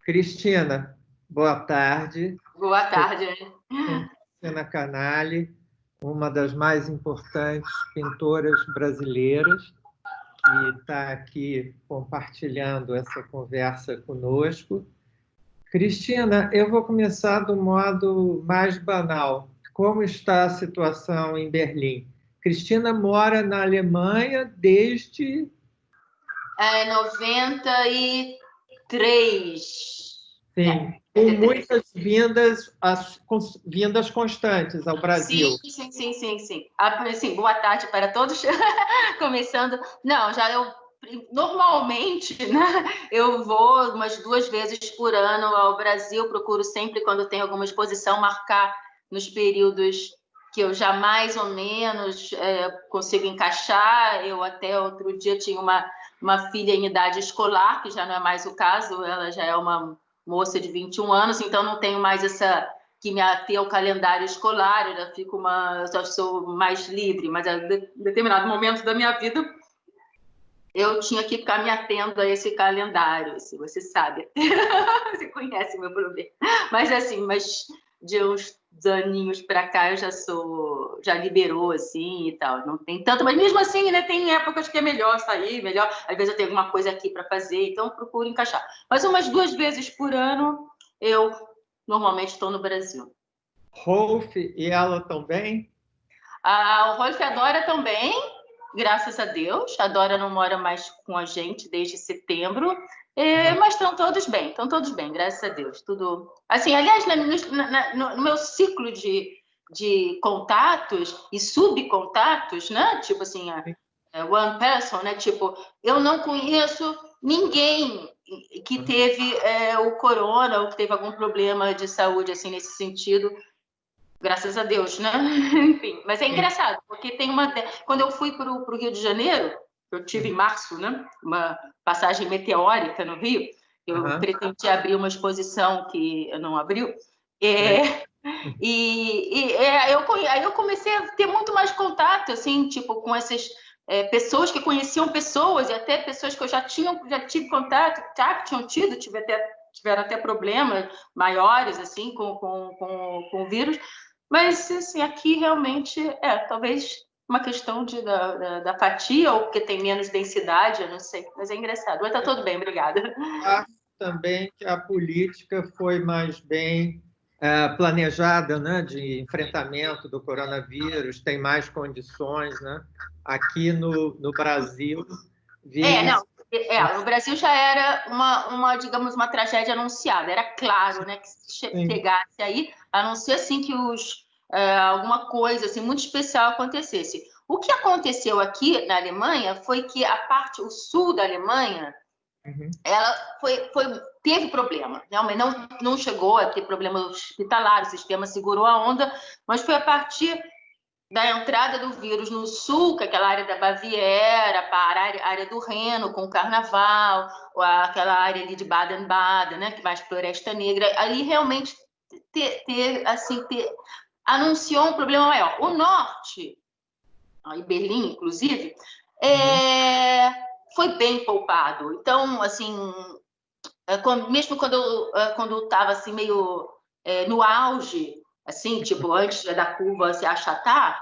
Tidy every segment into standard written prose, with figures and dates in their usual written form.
Cristina, boa tarde. Boa tarde. Sou Cristina Canali, uma das mais importantes pintoras brasileiras, que está aqui compartilhando essa conversa conosco. Cristina, eu vou começar do modo mais banal. Como está a situação em Berlim? Cristina mora na Alemanha desde... 93. Sim, com muitas vindas constantes ao Brasil. Sim. Assim, boa tarde para todos. Começando. Não, normalmente, né, eu vou umas 2 vezes por ano ao Brasil, procuro sempre, quando tem alguma exposição, marcar nos períodos que eu já mais ou menos consigo encaixar. Eu até outro dia tinha uma filha em idade escolar, que já não é mais o caso, ela já é uma moça de 21 anos, então não tenho mais essa que me ater ao calendário escolar, eu já sou mais livre, mas em determinado momento da minha vida eu tinha que ficar me atendo a esse calendário, se você sabe. Você conhece o meu problema. Mas de uns aninhos para cá eu já liberou assim e tal. Não tem tanto, mas mesmo assim, né, tem épocas que é melhor sair, melhor. Às vezes eu tenho alguma coisa aqui para fazer, então eu procuro encaixar. Mas umas 2 vezes por ano eu normalmente estou no Brasil. Rolf e ela também? O Rolf e a Dora também, graças a Deus. A Dora não mora mais com a gente desde setembro, mas estão todos bem, graças a Deus. Tudo assim, aliás, no meu ciclo de contatos e subcontatos, né? Tipo assim, one person, né? Tipo, eu não conheço ninguém que teve o corona ou que teve algum problema de saúde assim nesse sentido. Graças a Deus, né? Enfim, mas é engraçado, porque quando eu fui para o Rio de Janeiro, eu tive em março, né? Uma passagem meteórica no Rio, eu pretendi abrir uma exposição que não abriu, aí eu comecei a ter muito mais contato, assim, tipo, com essas pessoas que conheciam pessoas, e até pessoas que eu já tive contato, que tinham tiveram até problemas maiores, assim, com o vírus. Mas, assim, aqui realmente talvez uma questão da fatia, ou porque tem menos densidade, eu não sei, mas é engraçado. Mas tá tudo bem, obrigada. Acho também que a política foi mais bem planejada, né, de enfrentamento do coronavírus, tem mais condições, né? Aqui no Brasil, no Brasil já era digamos, uma tragédia anunciada. Era claro, né, que se chegasse aí, a não ser assim que alguma coisa assim muito especial acontecesse. O que aconteceu aqui na Alemanha foi que o sul da Alemanha, ela teve problema. Realmente não chegou a ter problema hospitalar, o sistema segurou a onda, mas foi a partir da entrada do vírus no sul, que é aquela área da Baviera, para a área do Reno, com o Carnaval, ou aquela área ali de Baden-Baden, né, que mais Floresta Negra, ali realmente anunciou um problema maior. O norte, em Berlim, inclusive, foi bem poupado. Então, assim, mesmo quando eu estava assim, meio no auge, assim, tipo, antes da curva se achatar,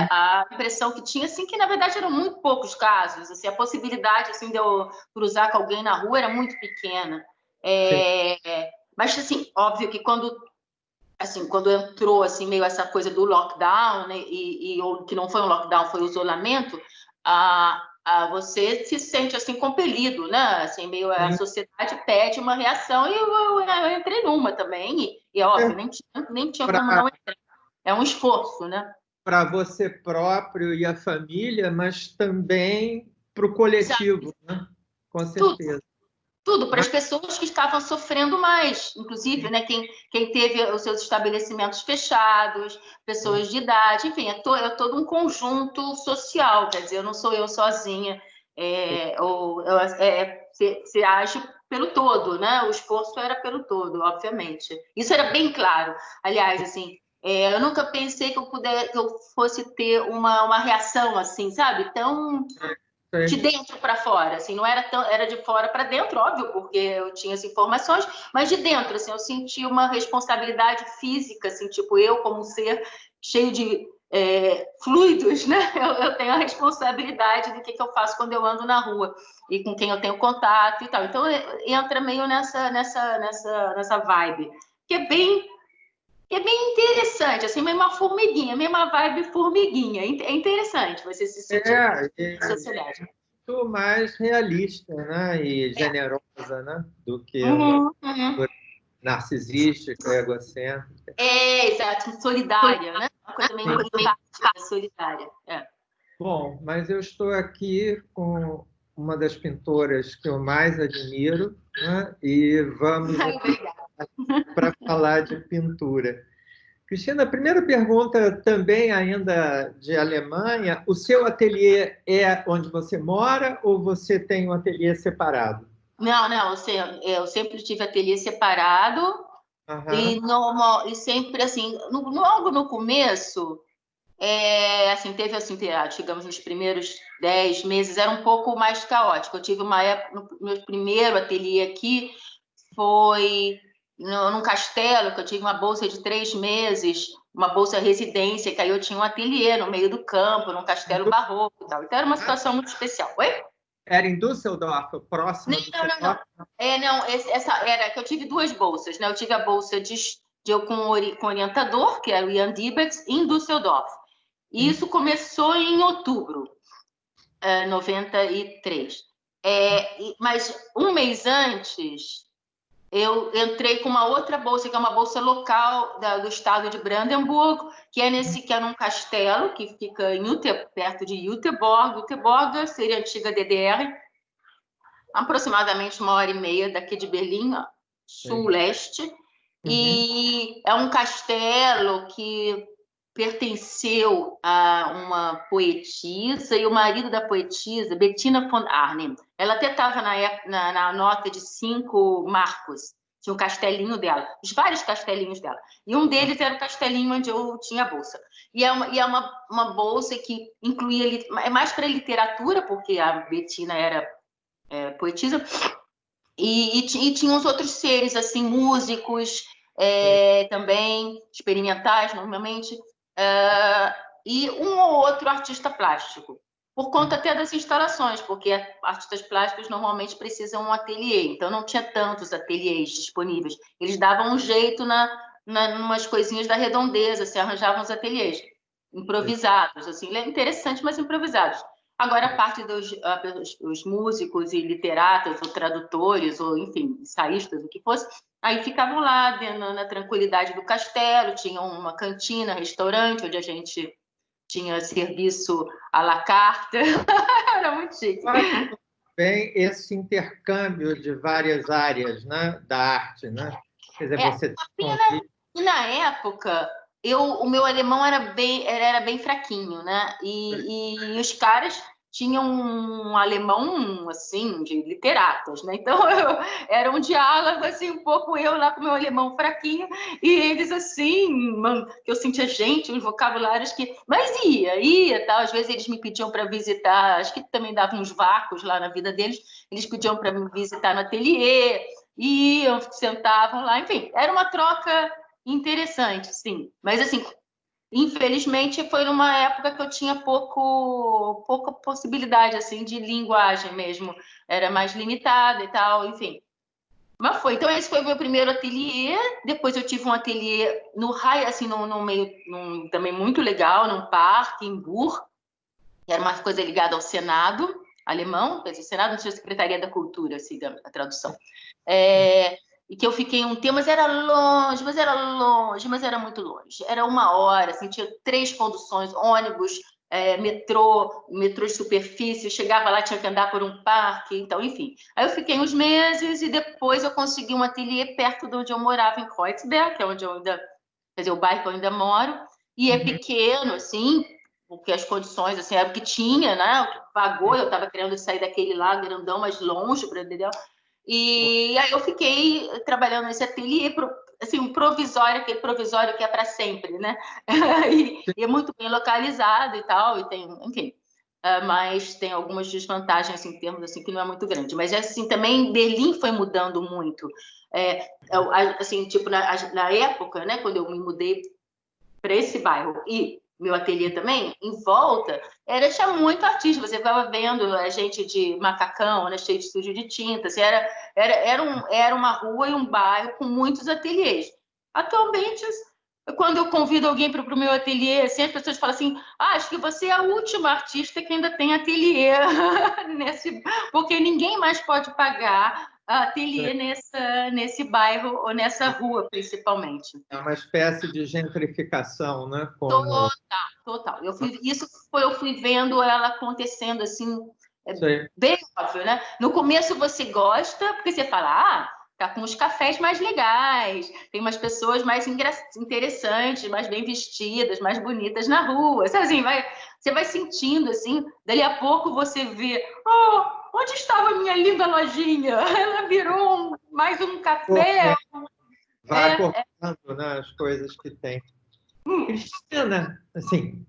a impressão que tinha, assim, que na verdade eram muito poucos casos, assim, a possibilidade, assim, de eu cruzar com alguém na rua era muito pequena. Mas, assim, óbvio que quando entrou, assim, meio essa coisa do lockdown, né, ou que não foi um lockdown, foi um isolamento, você se sente, assim, compelido, né, assim, meio a sociedade pede uma reação, e eu entrei numa também, e é óbvio, nem tinha como não entrar. É um esforço, né? Para você próprio e a família, mas também para o coletivo, né? Com certeza. Tudo para as pessoas que estavam sofrendo mais, inclusive, né, quem teve os seus estabelecimentos fechados, pessoas de idade, enfim, é todo um conjunto social, quer dizer, eu não sou eu sozinha, você age pelo todo, né? O esforço era pelo todo, obviamente. Isso era bem claro. Aliás, assim, eu nunca pensei que eu fosse ter uma reação assim, sabe? Tão de dentro para fora, assim, não era tão, era de fora para dentro, óbvio, porque eu tinha as informações, mas de dentro, assim, eu senti uma responsabilidade física, assim, tipo, eu como um ser cheio de fluidos, né? Eu tenho a responsabilidade do que eu faço quando eu ando na rua e com quem eu tenho contato e tal. Então entra meio nessa vibe, que é bem interessante, assim, meio uma formiguinha, meio uma vibe formiguinha. É interessante você se sentir na sociedade. Muito mais realista, né? E generosa, né? Do que uma narcisística, egocêntrica. Exato, solidária, né? Uma coisa meio empática, solidária. Bom, mas eu estou aqui com uma das pintoras que eu mais admiro, né? E vamos para falar de pintura. Cristina, a primeira pergunta também ainda de Alemanha. O seu ateliê é onde você mora ou você tem um ateliê separado? Não, eu sempre tive ateliê separado e sempre assim, logo no começo, assim, teve assim, digamos, nos primeiros 10 meses era um pouco mais caótico. Eu tive uma época, no meu primeiro ateliê aqui foi num castelo, que eu tive uma bolsa de 3 meses, uma bolsa residência, que aí eu tinha um ateliê no meio do campo, num castelo barroco e tal. Então era uma situação muito especial. Oi? Era em Düsseldorf, próximo de Düsseldorf? Não, essa era que eu tive 2 bolsas, né? Eu tive a bolsa com orientador, que era o Jan Dibets, em Düsseldorf. E isso começou em outubro, 93. Mas um mês antes, eu entrei com uma outra bolsa, que é uma bolsa local do estado de Brandenburg, que é num castelo que fica perto de Jüterbog. Jüterbog seria a antiga DDR, aproximadamente 1h30 daqui de Berlim, sul-leste. E é um castelo que pertenceu a uma poetisa, e o marido da poetisa, Bettina von Arnim, ela até estava na nota de 5 marcos, tinha um castelinho dela, os vários castelinhos dela, e um deles era o castelinho onde eu tinha a bolsa. E é uma bolsa que incluía, é mais para literatura, porque a Bettina era poetisa, e tinha uns outros seres, assim, músicos, também, experimentais, normalmente, e um ou outro artista plástico, por conta até das instalações, porque artistas plásticos normalmente precisam de um ateliê, então não tinha tantos ateliês disponíveis. Eles davam um jeito umas coisinhas da redondeza, se arranjavam os ateliês improvisados, assim, interessante, mas improvisados. Agora, a parte dos músicos e literatos, ou tradutores, ou, enfim, ensaístas, o que fosse, aí ficavam lá na tranquilidade do castelo, tinham uma cantina, restaurante, onde a gente tinha serviço à la carte. Era muito chique. Bem, esse intercâmbio de várias áreas, né, da arte, né? Quer dizer, você... E na época, o meu alemão era bem fraquinho, né? E os caras tinham um alemão, assim, de literatos, né? Então, era um diálogo, assim, um pouco eu lá com o meu alemão fraquinho, e eles, assim, eu sentia gente, uns vocabulários que... Mas ia, tal. Às vezes eles me pediam para visitar, acho que também davam uns vácuos lá na vida deles, eles pediam para me visitar no ateliê, iam, sentavam lá, enfim, era uma troca interessante, sim. Mas, assim, infelizmente, foi numa época que eu tinha pouca possibilidade, assim, de linguagem mesmo. Era mais limitada e tal, enfim. Mas foi. Então, esse foi o meu primeiro ateliê. Depois eu tive um ateliê no raio, assim, no meio, também muito legal, num parque, em Bur. Era uma coisa ligada ao Senado alemão, quer dizer, Senado, não sei, Secretaria da Cultura, assim, a tradução. E que eu fiquei um tempo, mas era longe, mas era muito longe. Era 1 hora, assim, tinha 3 conduções, ônibus, metrô de superfície, eu chegava lá, tinha que andar por um parque, então, enfim. Aí eu fiquei uns meses e depois eu consegui um ateliê perto de onde eu morava, em Kreuzberg, que é onde eu ainda, quer dizer, o bairro que eu ainda moro, e é pequeno, assim, porque as condições, assim, era o que tinha, né? O que pagou, eu estava querendo sair daquele lá grandão, mais longe, entendeu? E aí eu fiquei trabalhando nesse ateliê, assim, um provisório, aquele provisório que é para sempre, né? E é muito bem localizado e tal, e tem, enfim. mas tem algumas desvantagens em termos assim que não é muito grande. Mas assim também Berlim foi mudando muito, assim tipo na época, né, quando eu me mudei para esse bairro e meu ateliê também em volta tinha muito artista. Você estava vendo a gente de macacão, né, cheio de sujo de tinta. Assim, era uma rua e um bairro com muitos ateliês. Atualmente, quando eu convido alguém para o meu ateliê, assim, as pessoas falam assim: acho que você é a última artista que ainda tem ateliê porque ninguém mais pode pagar ateliê nesse bairro ou nessa rua, principalmente. É uma espécie de gentrificação, né? Total, total. Eu fui vendo ela acontecendo assim, bem óbvio, né? No começo você gosta, porque você fala, tá com os cafés mais legais, tem umas pessoas mais interessantes, mais bem vestidas, mais bonitas na rua. Sabe assim, você vai sentindo assim, dali a pouco você vê, onde estava a minha linda lojinha? Ela virou mais um café. Vai cortando, né, as coisas que tem. Cristina, assim...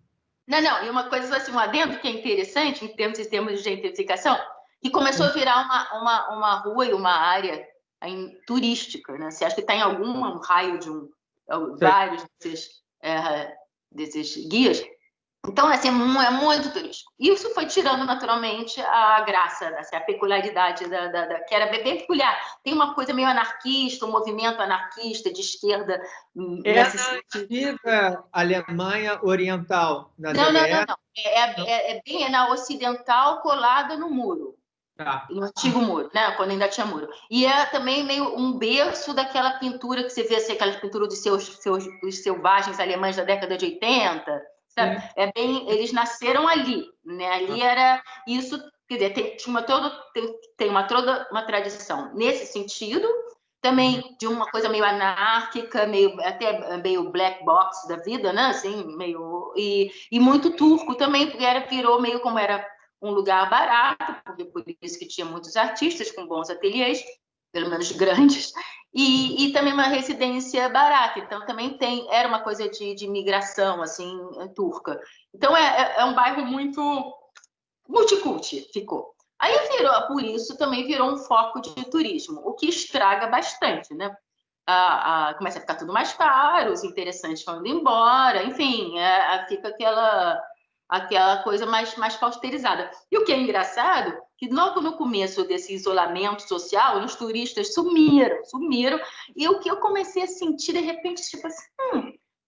Não, e uma coisa assim, um adendo que é interessante em termos de gentrificação, que começou a virar uma rua e uma área turística, né? Você acha que está em algum raio de vários desses guias. Então, assim, é muito turístico. Isso foi tirando naturalmente a graça, assim, a peculiaridade que era bem peculiar. Tem uma coisa meio anarquista, um movimento anarquista de esquerda. Na antiga Alemanha Oriental, na DDR? Não. É na ocidental, colada no muro. Tá. No antigo muro, né? Quando ainda tinha muro. E é também meio um berço daquela pintura que você vê, assim, aquela pintura dos dos selvagens alemães da década de 80. Sabe? Eles nasceram ali, né? Ali era isso, quer dizer, tem uma tradição nesse sentido, também de uma coisa meio anárquica, até meio black box da vida, né? Assim, e muito turco também, porque virou meio como era um lugar barato, porque por isso que tinha muitos artistas com bons ateliês, pelo menos grandes, e também uma residência barata. Então também era uma coisa de migração assim turca. Então é um bairro muito multiculti, ficou. Aí por isso também virou um foco de turismo, o que estraga bastante, né? Começa a ficar tudo mais caro, os interessantes vão indo embora, enfim, fica aquela coisa mais pausterizada. E o que é engraçado, que logo no começo desse isolamento social, os turistas sumiram, e o que eu comecei a sentir, de repente, tipo assim,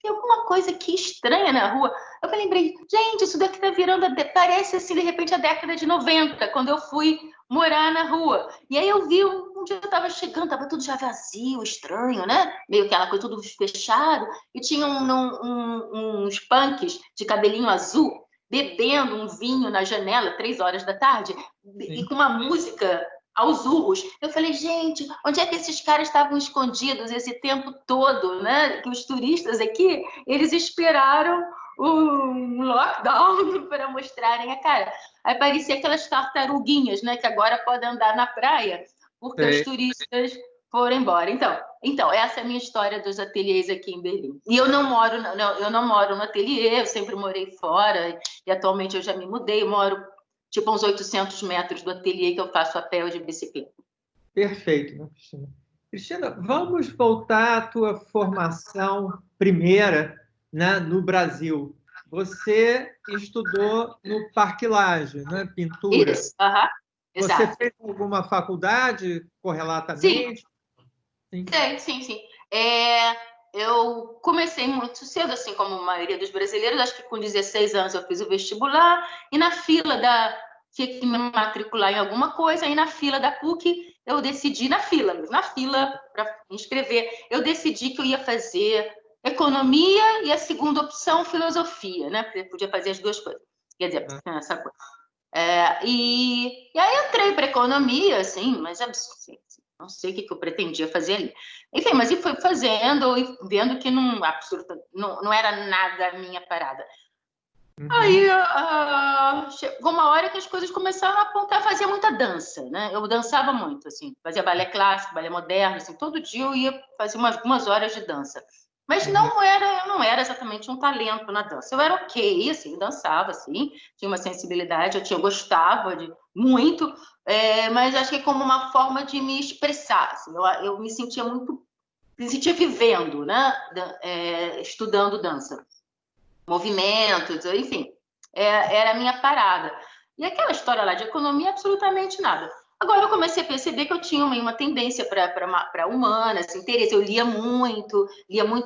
tem alguma coisa aqui estranha na rua. Eu me lembrei, gente, isso daqui tá virando, parece assim, de repente, a década de 90, quando eu fui morar na rua. E aí eu vi, um dia eu tava chegando, tava tudo já vazio, estranho, né? Meio aquela coisa, tudo fechado. E tinha uns punks de cabelinho azul, bebendo um vinho na janela, 3 horas da tarde, e com uma música aos urros. Eu falei, gente, onde é que esses caras estavam escondidos esse tempo todo, né? Que os turistas aqui, eles esperaram o lockdown para mostrarem a cara. Aí parecia aquelas tartaruguinhas, né? Que agora podem andar na praia, porque os turistas foram embora. Então, essa é a minha história dos ateliês aqui em Berlim. E eu não moro no ateliê, eu sempre morei fora, e atualmente eu já me mudei, eu moro tipo uns 800 metros do ateliê que eu faço a pé ou de bicicleta. Perfeito, né, Cristina? Cristina, vamos voltar à tua formação primeira, né, no Brasil. Você estudou no Parque Lage, né, pintura. Isso, Você exato. fez alguma faculdade correlatamente? Sim. Eu comecei muito cedo, assim como a maioria dos brasileiros, acho que com 16 anos eu fiz o vestibular, e tinha que me matricular em alguma coisa, aí na fila da PUC eu decidi, na fila para inscrever, eu decidi que eu ia fazer economia e a segunda opção filosofia, né? Porque eu podia fazer as duas coisas. Quer dizer, essa coisa. E aí entrei para economia, assim, mas assim, não sei o que eu pretendia fazer ali. Enfim, mas e fui fazendo e vendo que não era nada a minha parada. Aí chegou uma hora que as coisas começaram a apontar, fazia muita dança, né? Eu dançava muito, assim, fazia balé clássico, balé moderno, assim, todo dia eu ia fazer umas horas de dança. Mas eu não era exatamente um talento na dança. Eu era ok, assim, dançava, assim, tinha uma sensibilidade, eu gostava de muito, mas acho que como uma forma de me expressar. Assim, eu me sentia vivendo, né? Estudando dança, movimentos, enfim, era a minha parada. E aquela história lá de economia, absolutamente nada. Agora eu comecei a perceber que eu tinha uma tendência para humanas, interesse. Eu lia muito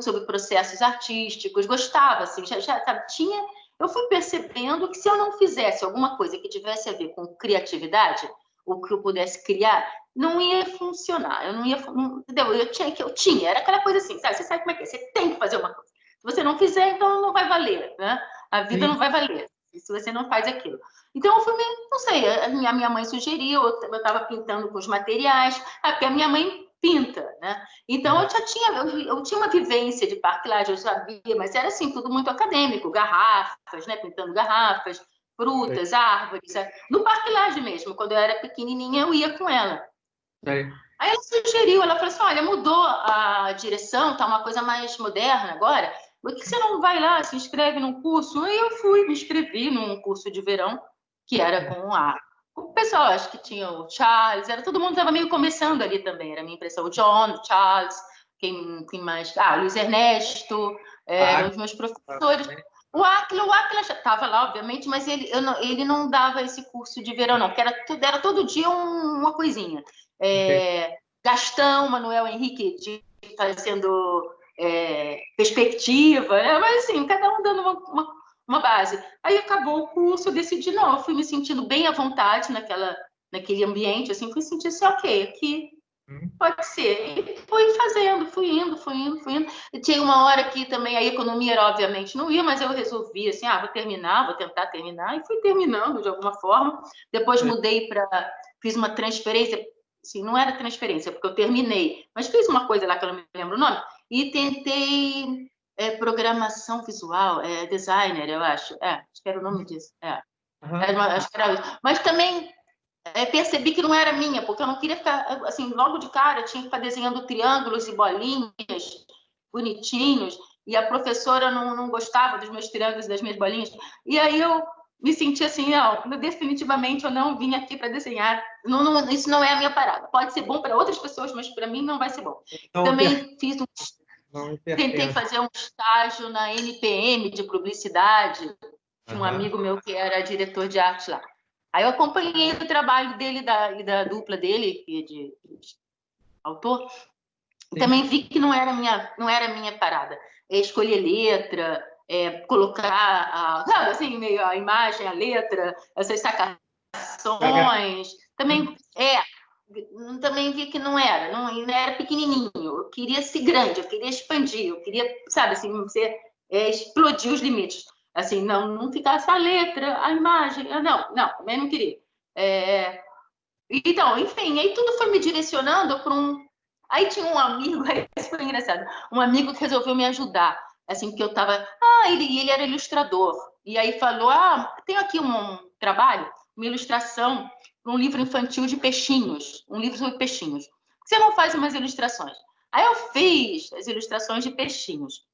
sobre processos artísticos, gostava, assim, já sabe, tinha. Eu fui percebendo que se eu não fizesse alguma coisa que tivesse a ver com criatividade, ou que eu pudesse criar, não ia funcionar. Eu não ia, entendeu? Eu tinha, era aquela coisa assim, sabe? Você sabe como é que é? Você tem que fazer uma coisa. Se você não fizer, então não vai valer, né? A vida não vai valer se você não faz aquilo. Então, eu fui, não sei, a minha mãe sugeriu, eu estava pintando com os materiais, porque a minha mãe pinta, né? Então, eu tinha uma vivência de parque lá, eu sabia, mas era assim, tudo muito acadêmico, garrafas, né? Pintando garrafas, frutas, árvores. No Parque Lage mesmo, quando eu era pequenininha, eu ia com ela. Aí ela sugeriu, ela falou assim, olha, mudou a direção, tá uma coisa mais moderna agora, por que você não vai lá, se inscreve num curso? Aí eu fui, me inscrevi num curso de verão, que era com o pessoal, acho que tinha o Charles, todo mundo estava meio começando ali também, era a minha impressão, o John, o Charles, quem mais? O Luiz Ernesto, eram os meus professores. O Áquila já estava lá, obviamente, mas ele não dava esse curso de verão, não, porque era todo dia uma coisinha. Gastão, Manuel Henrique fazendo perspectiva, né? Mas assim, cada um dando uma base. Aí acabou o curso, eu decidi, não, eu fui me sentindo bem à vontade naquele ambiente, assim, fui sentir assim, ok, aqui pode ser. E fui fazendo, fui indo. E tinha uma hora que também a economia era, obviamente, não ia, mas eu resolvi assim, vou tentar terminar, e fui terminando de alguma forma. Depois fiz uma transferência, assim, não era transferência, porque eu terminei, mas fiz uma coisa lá que eu não me lembro o nome, e tentei programação visual, designer, eu acho. Acho que era o nome disso. Acho que era isso. Mas também percebi que não era minha, porque eu não queria ficar, assim, logo de cara, eu tinha que ficar desenhando triângulos e bolinhas bonitinhos, e a professora não gostava dos meus triângulos e das minhas bolinhas, e aí eu me senti assim, definitivamente eu não vim aqui para desenhar, isso não é a minha parada. Pode ser bom para outras pessoas, mas para mim não vai ser bom. Também tentei fazer um estágio na NPM de publicidade, de um amigo meu que era diretor de arte lá. Aí eu acompanhei o trabalho dele e da dupla dele, de autor, e também vi que não era minha parada. Escolher letra, colocar assim, meio a imagem, a letra, essas sacações. Também vi que não era pequenininho. Eu queria ser grande, eu queria expandir, eu queria, sabe, assim, explodir os limites. Assim, não ficasse a letra, a imagem. Não, também não queria. Então, enfim, aí tudo foi me direcionando para um. Aí tinha um amigo, isso foi engraçado, um amigo que resolveu me ajudar, assim, que eu estava. Ele era ilustrador. E aí falou: tem aqui um trabalho, uma ilustração para um livro infantil de peixinhos, um livro sobre peixinhos. Você não faz umas ilustrações? Aí eu fiz as ilustrações de peixinhos.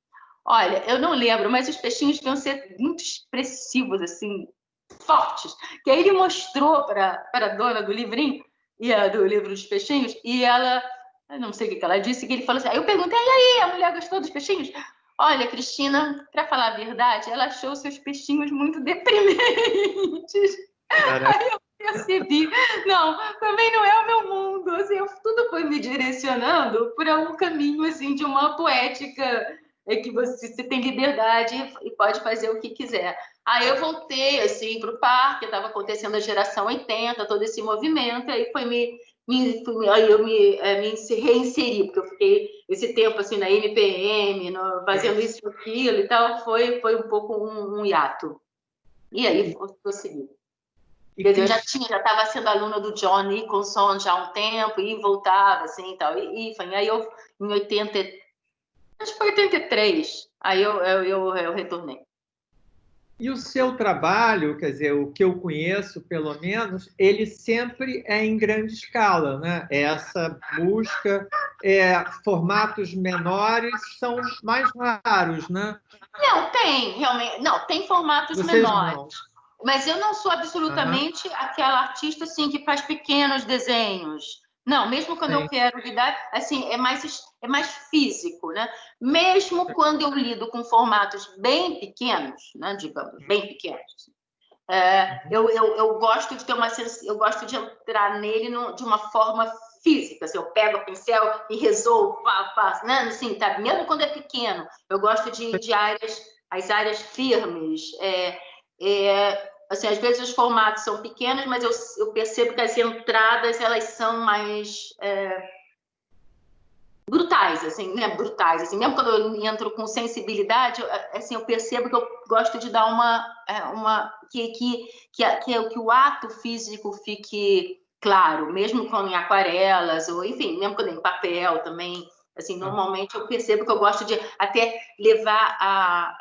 Olha, eu não lembro, mas os peixinhos deviam ser muito expressivos, assim, fortes. Que aí ele mostrou para a dona do livrinho, do livro dos peixinhos, e ela, eu não sei o que ela disse, que ele falou assim, aí eu perguntei, e aí, a mulher gostou dos peixinhos? Olha, Cristina, para falar a verdade, ela achou seus peixinhos muito deprimentes. Aí eu percebi, não, também não é o meu mundo, assim, tudo foi me direcionando para um caminho, assim, de uma poética que você tem liberdade e pode fazer o que quiser. Aí eu voltei, assim, para o parque, estava acontecendo a geração 80, todo esse movimento, aí aí eu me reinseri, porque eu fiquei esse tempo, assim, na NPM, fazendo isso e aquilo e tal, foi um pouco um hiato. E aí, consegui. Quer dizer, já estava sendo aluna do John Nicholson já há um tempo, e voltava, assim, e tal. Aí eu, em 80, acho que foi 83, aí eu retornei. E o seu trabalho, quer dizer, o que eu conheço, pelo menos, ele sempre é em grande escala, né? Essa busca, formatos menores são mais raros, né? Não, tem, realmente. Não, tem formatos Vocês menores. não. Mas eu não sou Aham, absolutamente aquela artista assim que faz pequenos desenhos. Não, mesmo quando eu sim. quero lidar, assim, é mais físico, né? Mesmo quando eu lido com formatos bem pequenos, né, digamos, bem pequenos, eu gosto de ter eu gosto de entrar nele de uma forma física. Assim, eu pego o pincel e resolvo, né? Assim, tá? Mesmo quando é pequeno, eu gosto de áreas, as áreas firmes. Assim, às vezes os formatos são pequenos, mas eu percebo que as entradas elas são mais brutais, assim, né? Brutais, assim. Mesmo quando eu entro com sensibilidade, assim, eu percebo que eu gosto de dar que o ato físico fique claro, mesmo quando em aquarelas, ou enfim, mesmo quando em papel também. Assim, Ah, normalmente eu percebo que eu gosto de até levar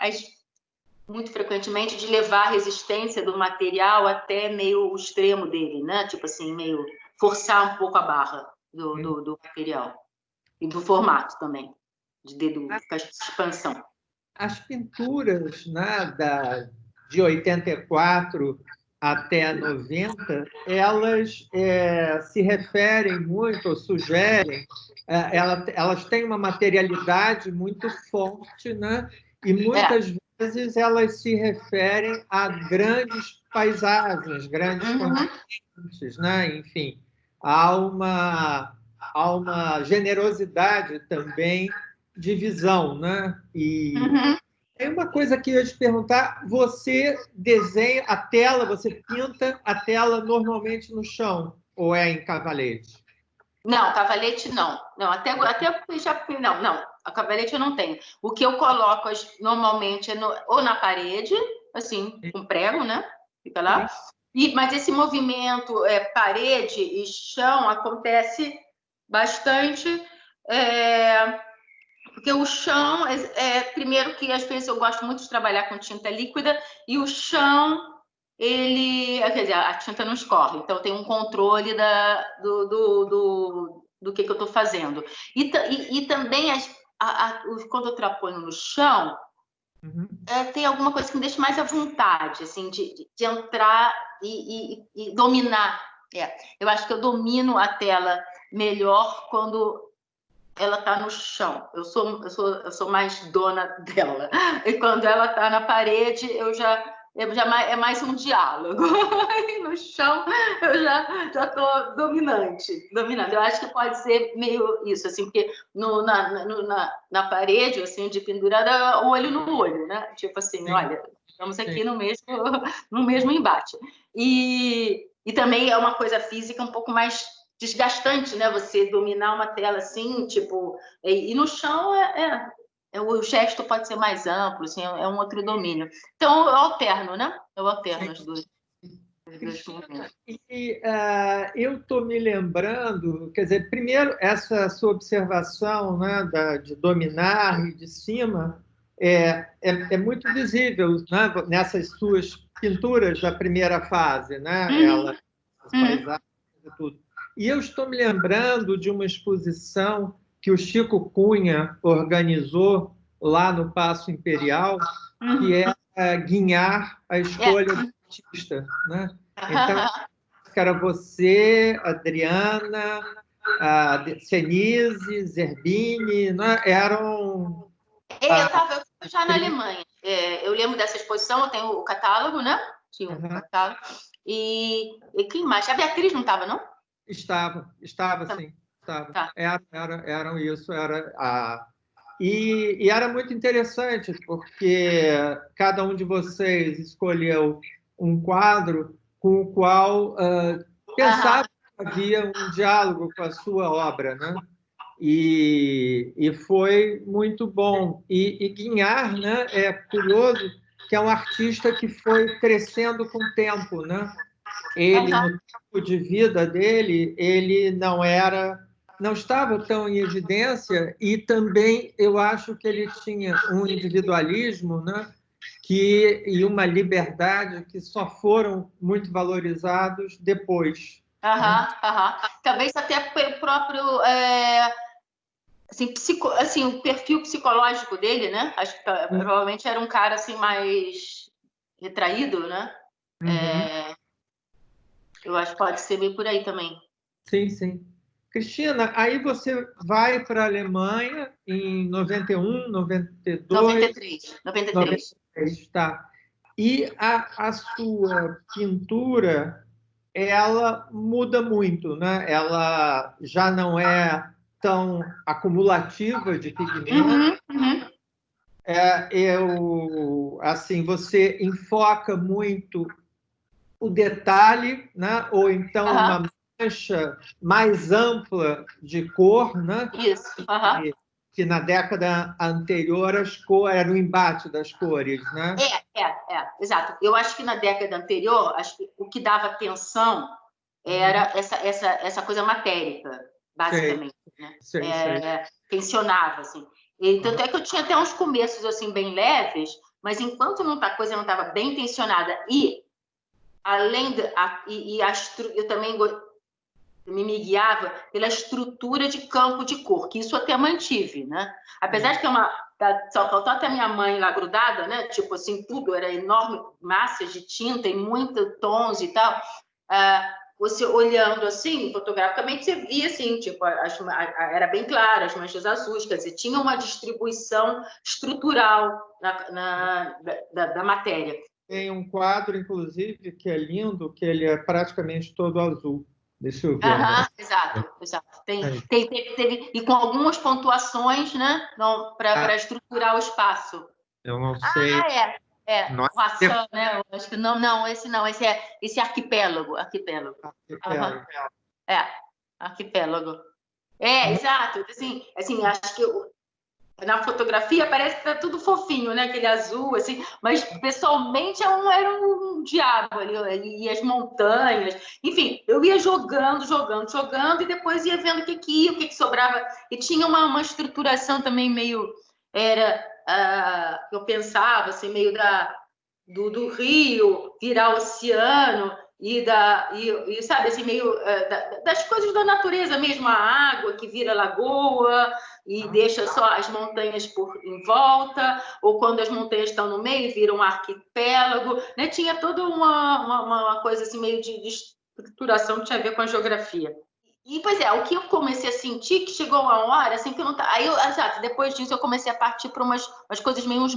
muito frequentemente de levar a resistência do material até meio o extremo dele, né? Tipo assim, meio forçar um pouco a barra do material. E do formato também, de expansão. as pinturas, né, de 84 até 90, elas se referem muito, ou sugerem, elas têm uma materialidade muito forte, né? E É. muitas vezes elas se referem a grandes paisagens, grandes Uhum, continentes, né? Enfim, há uma generosidade também de visão, né? E uhum. tem uma coisa que eu ia te perguntar: você desenha a tela, você pinta a tela normalmente no chão ou é em cavalete? Não, cavalete não. Não, até já. Não, não. A cavalete eu não tenho. O que eu coloco normalmente é ou na parede, assim, com prego, né? Fica lá. Sim. Mas esse movimento parede e chão acontece bastante. é, Porque o chão, primeiro que às vezes eu gosto muito de trabalhar com tinta líquida e o chão, quer dizer, a tinta não escorre, então tem um controle do que eu estou fazendo. E também, quando eu trabalho no chão, Uhum. tem alguma coisa que me deixa mais à vontade, assim, de entrar e dominar. Eu acho que eu domino a tela melhor quando ela está no chão. Eu sou mais dona dela. E quando ela está na parede, é mais um diálogo. E no chão, eu já estou dominando. Eu acho que pode ser meio isso, assim, porque na parede, assim, de pendurada, olho no olho, né? Tipo assim, Sim, olha, estamos sim. aqui no mesmo embate. E também é uma coisa física um pouco mais desgastante, né? Você dominar uma tela assim, tipo, e no chão o gesto pode ser mais amplo, assim, é um outro domínio. Então eu alterno, né? Eu alterno os dois Cristina, movimentos. eu estou me lembrando, quer dizer, primeiro, essa sua observação, né, de dominar e de cima é muito visível, né, nessas suas pinturas da primeira fase, né, Uhum, as uhum, paisagens e tudo. E eu estou me lembrando de uma exposição que o Chico Cunha organizou lá no Paço Imperial, que uhum. é Guinhar a É. escolha do artista, né? Então, era você, Adriana, a Senise, Zerbini, né? Eram Eu estava já na atrizes. Alemanha. Eu lembro dessa exposição, eu tenho o catálogo, né? Tinha o Uhum. catálogo. E quem mais? A Beatriz não estava, não? Estava Tá. sim, estava. Tá. Eram isso, e era muito interessante, porque cada um de vocês escolheu um quadro com o qual Aham. pensava que havia um diálogo com a sua obra, né? E foi muito bom. E Guinhar, né, é curioso que é um artista que foi crescendo com o tempo, né? Ele, Aham. no tempo de vida dele, ele não estava tão em evidência e também eu acho que ele tinha um individualismo, né, e uma liberdade que só foram muito valorizados depois. Talvez até pelo próprio assim, o perfil psicológico dele, né? Acho que provavelmente era um cara assim mais retraído, né? Eu acho que pode ser bem por aí também. Sim, sim. Cristina, aí você vai para a Alemanha em 91, 92... 93, tá. E a sua pintura, ela muda muito, né? Ela já não é tão acumulativa de pigmento. Assim, você enfoca muito o detalhe, né? Ou então uma mancha mais ampla de cor, né? Isso. Que na década anterior era o embate das cores, né? Exato. Eu acho que na década anterior, acho que o que dava atenção era essa coisa matérica, basicamente, né? Tensionava, assim. E tanto é que eu tinha até uns começos assim bem leves, mas enquanto a coisa não estava bem tensionada e além eu também me guiava pela estrutura de campo de cor, que isso até mantive, né? Apesar de que só faltou até minha mãe lá grudada, né? Tipo assim, tudo era enorme, massas de tinta e muitos tons e tal. Você olhando assim, fotograficamente, você via assim, tipo, era bem claro, as manchas azuis, quer dizer, tinha uma distribuição estrutural da matéria. Tem um quadro, inclusive, que é lindo, que ele é praticamente todo azul. Deixa eu ver. Exato. Teve, e com algumas pontuações, né? Para estruturar o espaço. Eu não sei. Roação, né? Eu acho que não, esse não, esse é arquipélago. Arquipélago. Exato. Assim, acho que na fotografia parece que tá tudo fofinho, né? Aquele azul, assim, mas pessoalmente era um diabo ali, e as montanhas, enfim, eu ia jogando, e depois ia vendo o que sobrava, e tinha uma estruturação também meio, eu pensava, assim, meio do rio virar oceano, sabe, assim, meio das coisas da natureza mesmo, a água que vira lagoa e deixa só as montanhas em volta, ou quando as montanhas estão no meio, vira um arquipélago, né? Tinha toda uma coisa assim, meio de estruturação que tinha a ver com a geografia. E, pois o que eu comecei a sentir, que chegou uma hora, assim, que eu não tá. Aí, exato, depois disso eu comecei a partir para umas coisas meio,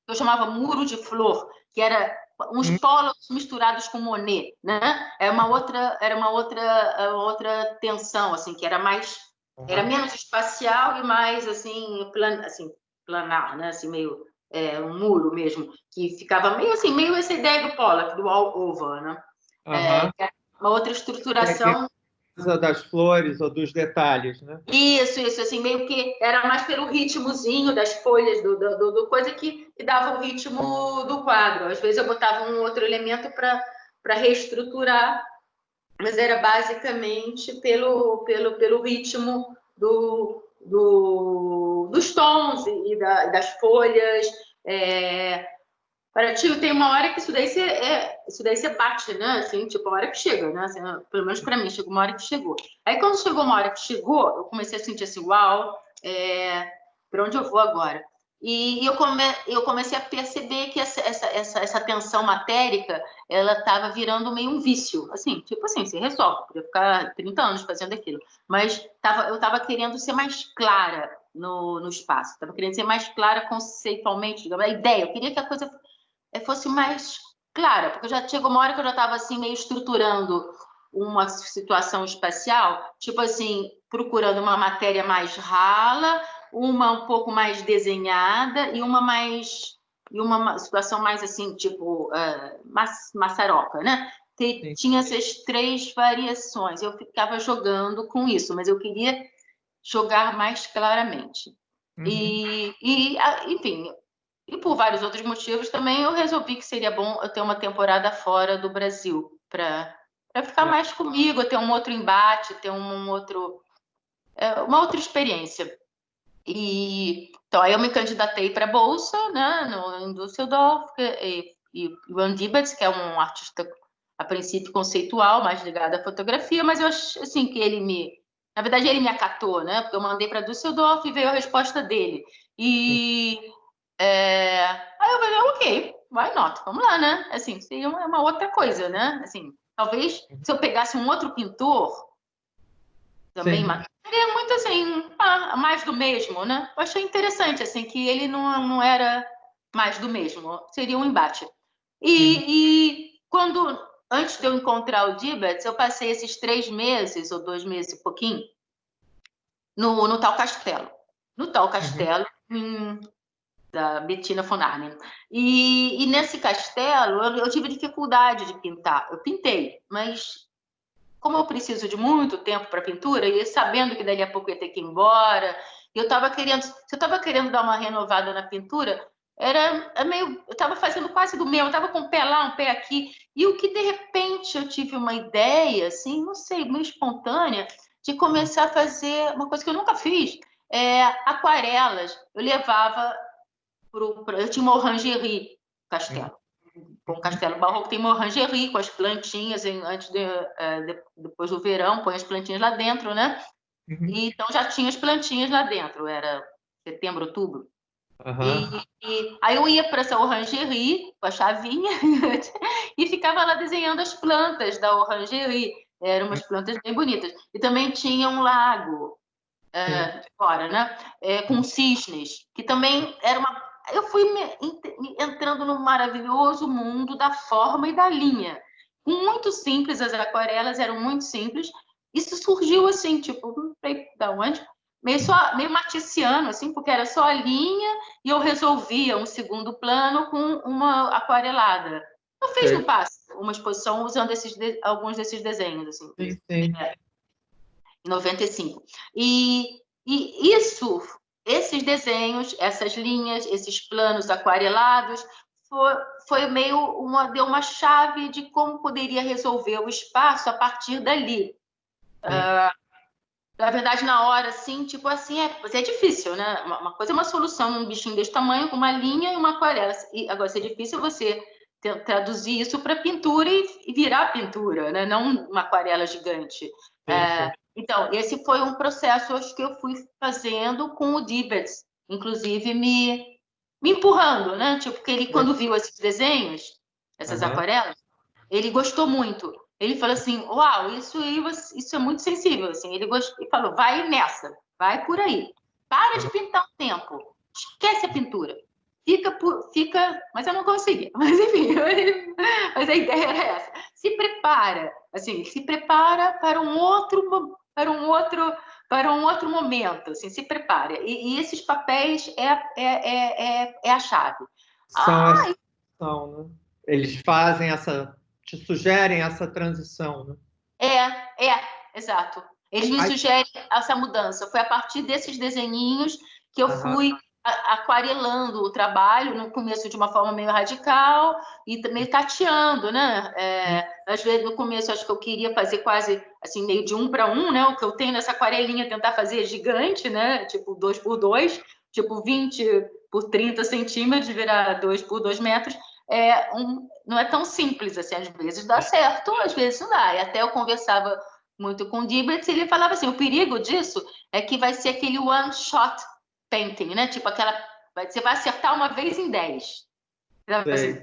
eu chamava muro de flor, que era uns polos misturados com Monet, né? Era uma outra tensão, assim, que era menos espacial e mais assim, planar, né? Assim, meio um muro mesmo, que ficava meio essa ideia do Pollock, do all-over, né? Uma outra estruturação das flores ou dos detalhes, né? Isso, assim, meio que era mais pelo ritmozinho das folhas do coisa que dava o ritmo do quadro. Às vezes eu botava um outro elemento para reestruturar, mas era basicamente pelo ritmo dos tons e das folhas. Para ti, tem uma hora que isso daí você bate, né? Assim, tipo, a hora que chega, né? Assim, pelo menos para mim, chegou uma hora que chegou. Aí, quando chegou uma hora que chegou, eu comecei a sentir assim, uau, para onde eu vou agora? E eu comecei a perceber que essa tensão matérica, ela estava virando meio um vício. Assim, tipo assim, se resolve, podia ficar 30 anos fazendo aquilo. Mas eu estava querendo ser mais clara no espaço. Estava querendo ser mais clara conceitualmente, digamos, a ideia. Eu queria que a coisa fosse mais clara, porque já chegou uma hora que eu já estava assim meio estruturando uma situação espacial, tipo assim, procurando uma matéria mais rala, uma um pouco mais desenhada e uma situação mais assim, tipo maçaroca, né? Tinha essas 3 variações. Eu ficava jogando com isso, mas eu queria jogar mais claramente. Enfim, e por vários outros motivos também eu resolvi que seria bom eu ter uma temporada fora do Brasil para ficar mais comigo, ter um outro embate, ter uma outra experiência. Então, aí eu me candidatei para a Bolsa, né, em Düsseldorf, e o Ian Dibbets, que é um artista, a princípio, conceitual, mais ligado à fotografia, mas eu acho, assim, que na verdade, ele me acatou, né, porque eu mandei para Düsseldorf e veio a resposta dele. Aí eu falei, ok, why not? Vamos lá, né? Assim, seria uma outra coisa, né? Assim, talvez, se eu pegasse um outro pintor, também, seria muito assim, mais do mesmo, né? Eu achei interessante, assim, que ele não era mais do mesmo, seria um embate. Antes de eu encontrar o Dibbets, eu passei esses 3 meses, ou 2 meses e pouquinho, no Tal Castelo. No Tal Castelo, da Bettina von Arnim. E nesse castelo, eu tive dificuldade de pintar. Eu pintei, mas como eu preciso de muito tempo para pintura, e sabendo que dali a pouco eu ia ter que ir embora, se eu estava querendo dar uma renovada na pintura, eu estava fazendo quase do mesmo, eu estava com um pé lá, um pé aqui, e o que de repente eu tive uma ideia, assim, não sei, meio espontânea, de começar a fazer uma coisa que eu nunca fiz, aquarelas. Eu levava eu tinha uma orangerie, castelo. Um castelo barroco tem uma orangerie com as plantinhas, depois do verão, põe as plantinhas lá dentro, né? E, então já tinha as plantinhas lá dentro, era setembro, outubro. Aí eu ia para essa orangerie com a chavinha e ficava lá desenhando as plantas da orangerie. Eram umas plantas bem bonitas. E também tinha um lago fora, né? Com cisnes, que também era uma. Eu fui entrando no maravilhoso mundo da forma e da linha. Muito simples, as aquarelas eram muito simples. Isso surgiu assim, tipo, não sei da onde, meio maticiano, assim, porque era só a linha e eu resolvia um segundo plano com uma aquarelada. Eu fiz no passe uma exposição usando alguns desses desenhos, assim, em 95. E esses desenhos, essas linhas, esses planos aquarelados, foi deu uma chave de como poderia resolver o espaço a partir dali. Na verdade, na hora, assim, tipo assim, é difícil, né? Uma coisa é uma solução, um bichinho desse tamanho, com uma linha e uma aquarela. E agora, é difícil você traduzir isso para pintura e virar pintura, né? Não uma aquarela gigante. Então, esse foi um processo, acho que eu fui fazendo com o Dibbets, inclusive me empurrando, né? Tipo, porque ele, quando viu esses desenhos, essas aquarelas, ele gostou muito. Ele falou assim, uau, isso é muito sensível. Assim. Ele falou, vai nessa, vai por aí. Para de pintar um tempo. Esquece a pintura. Mas eu não consegui. Mas enfim, mas a ideia era essa. Se prepara, assim, se prepara para um outro momento, assim, se prepara. E esses papéis é a chave. Né? Eles fazem te sugerem essa transição, né? Exato. Eles me sugerem essa mudança. Foi a partir desses desenhinhos que eu fui aquarelando o trabalho, no começo de uma forma meio radical e meio tateando, né? Às vezes, no começo, acho que eu queria fazer quase assim, meio de 1 para 1, né? O que eu tenho nessa aquarelinha, tentar fazer gigante, né? Tipo 2 por 2, tipo 20 por 30 centímetros, virar 2 por 2 metros. Não é tão simples assim, às vezes dá certo, às vezes não dá. E até eu conversava muito com o Dibbets e ele falava assim, o perigo disso é que vai ser aquele one shot painting, né? Tipo você vai acertar uma vez em 10. Assim,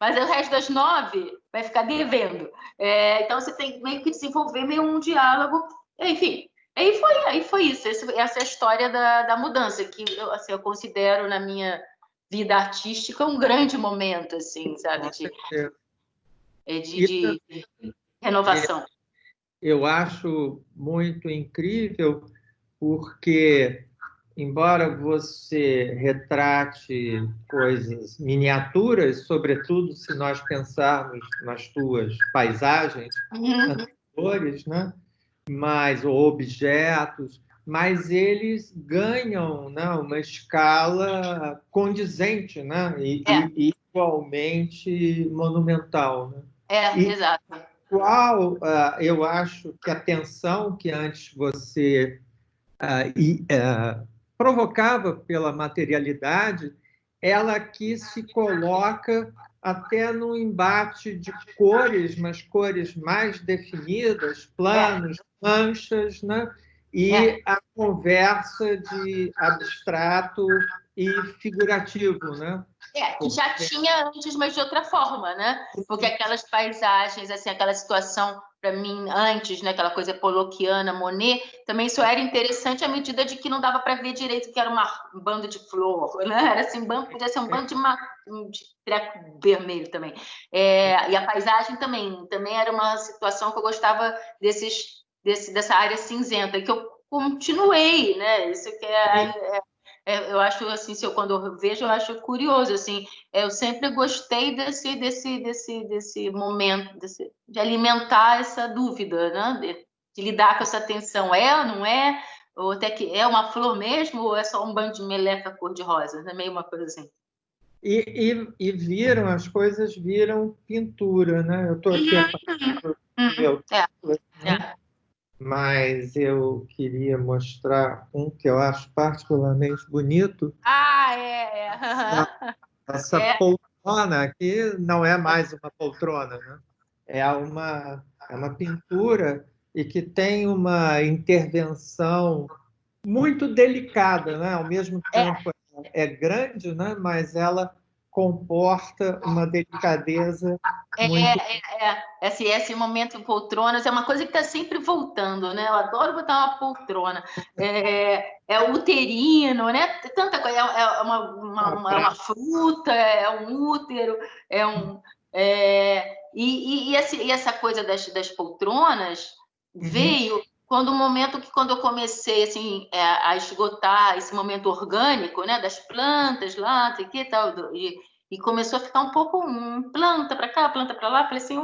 mas o resto das 9 vai ficar devendo. Então você tem meio que desenvolver meio um diálogo, enfim. Aí foi isso. Essa é a história da mudança que eu considero na minha vida artística um grande momento, assim, sabe, de renovação. Eu acho muito incrível porque, embora você retrate coisas, miniaturas, sobretudo se nós pensarmos nas tuas paisagens anteriores, né? Ou objetos, mas eles ganham, né, uma escala condizente, né, e igualmente monumental. Né? Exato. Eu acho que a tensão que antes você provocava pela materialidade, ela aqui se coloca até no embate de cores, mas cores mais definidas, planos, manchas, né? E a conversa de abstrato e figurativo, né? Que já tinha antes, mas de outra forma, né? Porque aquelas paisagens, assim, aquela situação, para mim, antes, né? Aquela coisa pollokiana, Monet, também isso era interessante à medida de que não dava para ver direito que era um bando de flor, né? Era assim, podia ser um bando de treco vermelho também. E a paisagem também era uma situação que eu gostava dessa área cinzenta, que eu continuei, né? Isso que eu acho assim, quando eu vejo, eu acho curioso, assim, eu sempre gostei desse momento, de alimentar essa dúvida, né? De lidar com essa tensão, ou não é, ou até que é uma flor mesmo, ou é só um bando de meleca cor-de-rosa, é meio uma coisa assim. E viram, as coisas viram pintura, né? Eu estou aqui mas eu queria mostrar um que eu acho particularmente bonito. Essa poltrona aqui não é mais uma poltrona, né? É uma pintura e que tem uma intervenção muito delicada, né? Ao mesmo tempo é grande, né? Mas ela comporta uma delicadeza muito... Esse momento poltronas é uma coisa que está sempre voltando, né? Eu adoro botar uma poltrona. O uterino, né? Tanta coisa. É uma fruta, é um útero, e essa coisa das poltronas veio quando eu comecei assim, a esgotar esse momento orgânico, né? Das plantas lá, que tal, e começou a ficar um pouco planta para cá, planta para lá. Falei assim,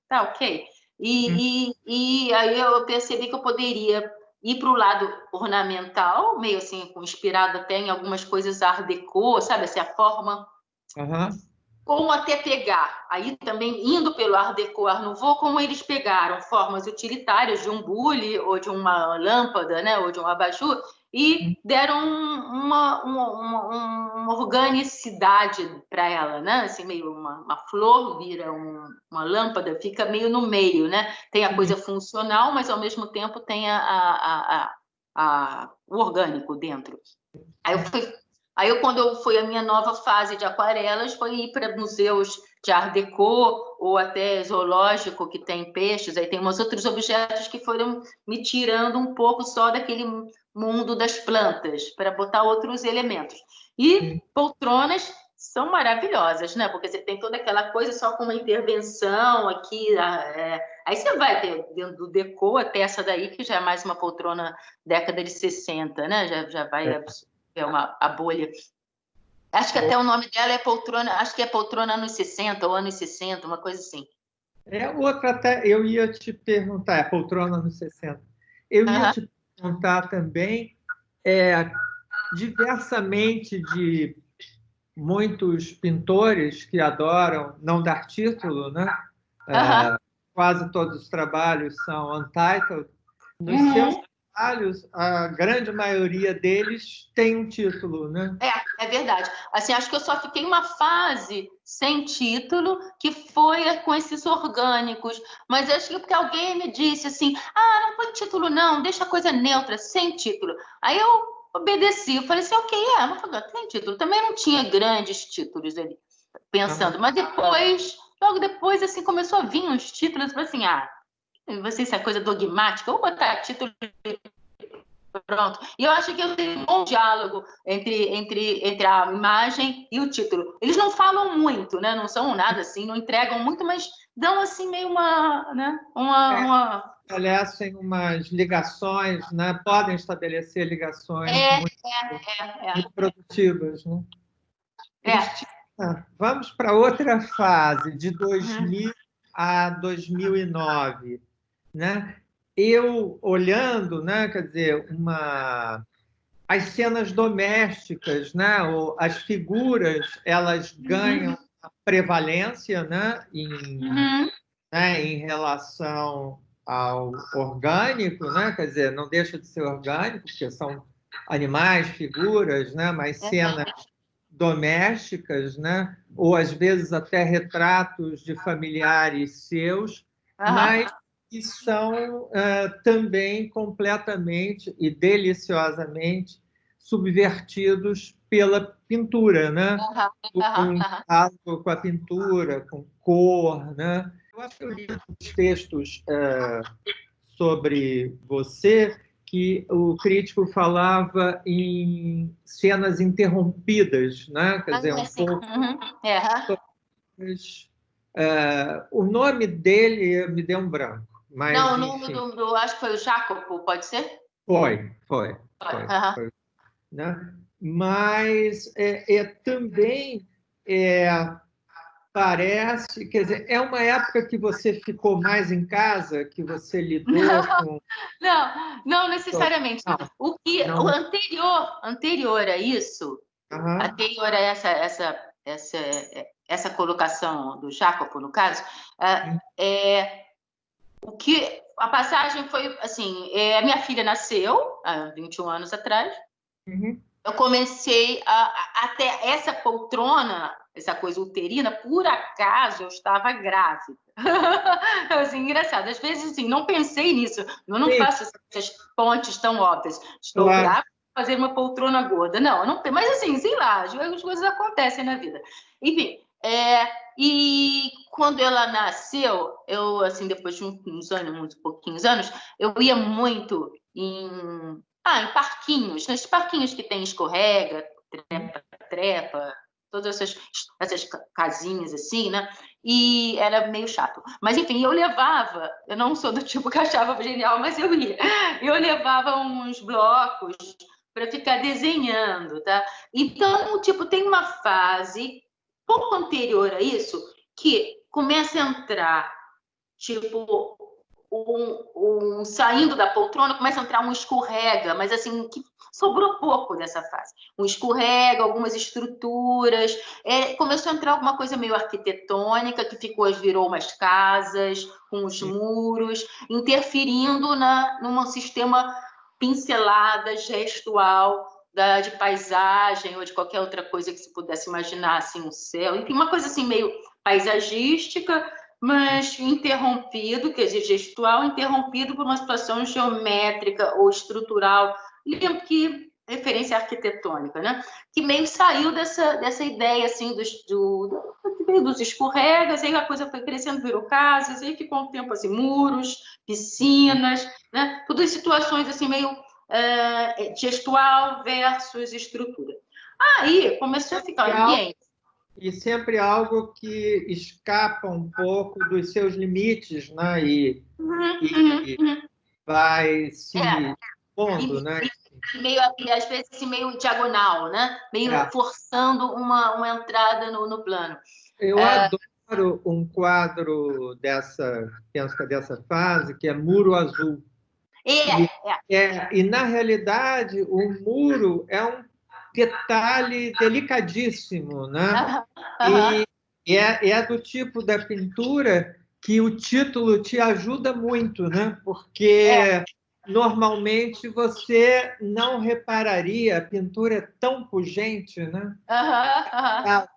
tá ok. E aí eu percebi que eu poderia ir para o lado ornamental, meio assim, inspirado até em algumas coisas Art Deco, sabe? Assim, a forma... Como até pegar, aí também indo pelo Art Deco, Art Nouveau, como eles pegaram formas utilitárias de um bule ou de uma lâmpada, né? Ou de um abajur, e deram uma organicidade para ela, né? Assim, meio uma flor vira uma lâmpada, fica meio no meio, né? Tem a coisa funcional, mas ao mesmo tempo tem o orgânico dentro. Quando foi a minha nova fase de aquarelas, foi ir para museus de Art Deco ou até zoológico, que tem peixes, aí tem uns outros objetos que foram me tirando um pouco só daquele mundo das plantas, para botar outros elementos. E poltronas são maravilhosas, né? Porque você tem toda aquela coisa só com uma intervenção aqui. Aí você vai ter dentro do Deco até essa daí, que já é mais uma poltrona década de 60, né? Já vai a bolha. Acho que até o nome dela é poltrona, acho que é poltrona anos 60 ou anos 60, uma coisa assim. Outra até, eu ia te perguntar, poltrona anos 60. Eu ia te perguntar também, diversamente de muitos pintores que adoram não dar título, né? Quase todos os trabalhos são untitled. Nos seus trabalhos, a grande maioria deles tem um título, né? É verdade. Assim, acho que eu só fiquei uma fase sem título, que foi com esses orgânicos. Mas acho que porque alguém me disse assim, não põe título não, deixa a coisa neutra, sem título. Aí eu obedeci, eu falei assim, ok, não tem título. Também não tinha grandes títulos ali, pensando. Mas logo depois, assim, começou a vir uns títulos, eu falei assim, você essa coisa dogmática, eu vou botar título... Pronto. E eu acho que eu tenho um bom diálogo entre a imagem e o título. Eles não falam muito, né? Não são nada assim, não entregam muito, mas dão assim meio né? Estabelecem umas ligações, né? Podem estabelecer ligações muito produtivas, né? Cristina, vamos para outra fase, de 2000 a 2009, né? Eu olhando, né, quer dizer, as cenas domésticas, né, ou as figuras, elas ganham prevalência, né, em relação ao orgânico, né, quer dizer, não deixa de ser orgânico, porque são animais, figuras, né? Mas cenas domésticas, né? Ou às vezes até retratos de familiares seus, mas que são também completamente e deliciosamente subvertidos pela pintura, né? Com a pintura, com cor, né? Eu acho que eu li uns textos sobre você que o crítico falava em cenas interrompidas, né? Quer dizer, pouco. O nome dele me deu um branco. Mas, não, o nome acho que foi o Jacopo, pode ser? Foi. Né? Mas também parece, quer dizer, é uma época que você ficou mais em casa, que você lidou com... Não necessariamente. O anterior a isso, anterior a essa colocação do Jacopo, no caso, a passagem foi assim, a minha filha nasceu há 21 anos atrás. Eu comecei até essa poltrona, essa coisa uterina, por acaso eu estava grávida. Assim, engraçado. Às vezes, assim, não pensei nisso. Eu não faço essas pontes tão óbvias. Estou grávida, vou fazer uma poltrona gorda. Não, mas assim, sei lá, as coisas acontecem na vida. Enfim, e quando ela nasceu, eu, assim, depois de uns pouquinhos anos, eu ia muito em parquinhos, nesses parquinhos que tem escorrega, trepa, todas essas casinhas assim, né? E era meio chato. Mas, enfim, eu não sou do tipo que achava genial, mas eu ia. Eu levava uns blocos para ficar desenhando, tá? Então, tipo, tem uma fase pouco anterior a isso que começa a entrar, tipo, saindo da poltrona, começa a entrar um escorrega, mas assim, que sobrou pouco dessa fase. Um escorrega, algumas estruturas, começou a entrar alguma coisa meio arquitetônica, que virou umas casas, com os muros, interferindo num sistema pincelada, gestual, de paisagem ou de qualquer outra coisa que se pudesse imaginar, assim, um céu, enfim, uma coisa assim meio paisagística, mas interrompido, quer dizer, gestual, interrompido por uma situação geométrica ou estrutural, que referência arquitetônica, né? Que meio saiu dessa ideia assim dos escorregas, aí a coisa foi crescendo, virou casas, aí ficou um tempo assim, muros, piscinas, né? Todas situações assim meio gestual versus estrutura. Aí começou a ficar um ambiente. E sempre algo que escapa um pouco dos seus limites, né? E vai se pondo, né? E às vezes assim, meio diagonal, né? Meio forçando uma entrada no plano. Eu adoro um quadro dessa fase, que é Muro Azul. E na realidade, o muro é um detalhe delicadíssimo, né? E é do tipo da pintura que o título te ajuda muito, né? Porque normalmente você não repararia, a pintura é tão pujante, né?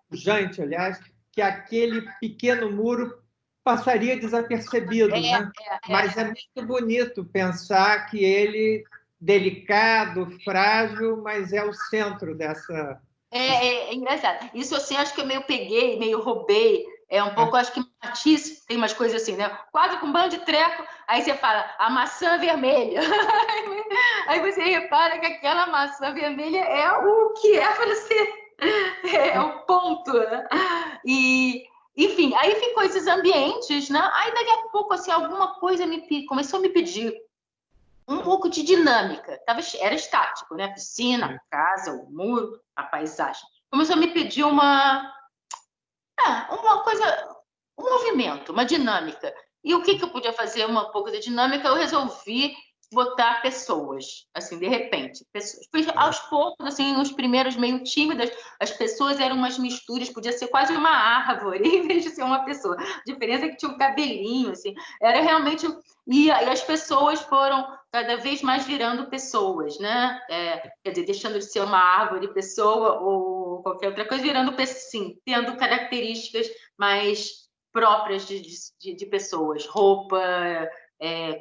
Pujante, aliás, que aquele pequeno muro passaria desapercebido, né? Mas é muito bonito pensar que ele, delicado, frágil, mas é o centro dessa... É engraçado. Isso, assim, acho que eu meio peguei, meio roubei. Um pouco, acho que Matisse tem umas coisas assim, né? Quadro com um bando de treco, aí você fala, a maçã vermelha. Aí você repara que aquela maçã vermelha é o que é para ser. É o ponto, né? E, enfim, aí ficou esses ambientes, né? Aí daqui a pouco, assim, alguma coisa começou a me pedir um pouco de dinâmica. Era estático, né? A piscina, a casa, o muro, a paisagem. Começou a me pedir uma coisa, um movimento, uma dinâmica. E o que eu podia fazer? Um pouco de dinâmica, eu resolvi botar pessoas, assim, de repente. Pessoas. Aos poucos, assim, os primeiros meio tímidas, as pessoas eram umas misturas, podia ser quase uma árvore, em vez de ser uma pessoa. A diferença é que tinha um cabelinho, assim. Era realmente... E as pessoas foram cada vez mais virando pessoas, né? Quer dizer, deixando de ser uma árvore, pessoa ou qualquer outra coisa, virando, sim, tendo características mais próprias de pessoas, roupa,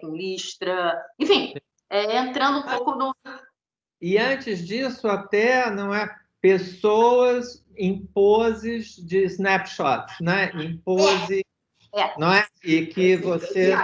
com listra, enfim, entrando um pouco no... E antes disso, até não é pessoas em poses de snapshots, né? Em pose, não é? E que você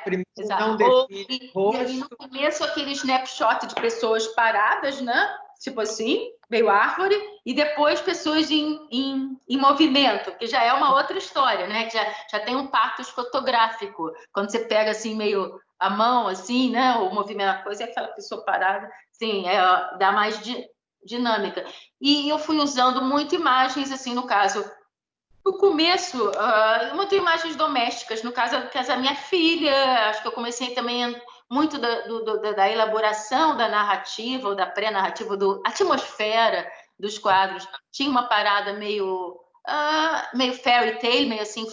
primeiro não define rosto. E aí, no começo, aquele snapshot de pessoas paradas, né? Tipo assim, meio árvore, e depois pessoas em movimento, que já é uma outra história, né? Que já tem um pathos fotográfico. Quando você pega assim, meio a mão, assim, né? O movimento, a coisa, é aquela pessoa parada, sim, dá mais dinâmica. E eu fui usando muito imagens, assim, no caso. No começo, muitas imagens domésticas, no caso a minha filha, acho que eu comecei também muito da elaboração da narrativa, ou da pré-narrativa, da atmosfera dos quadros. Tinha uma parada meio fairy tale, meio assim,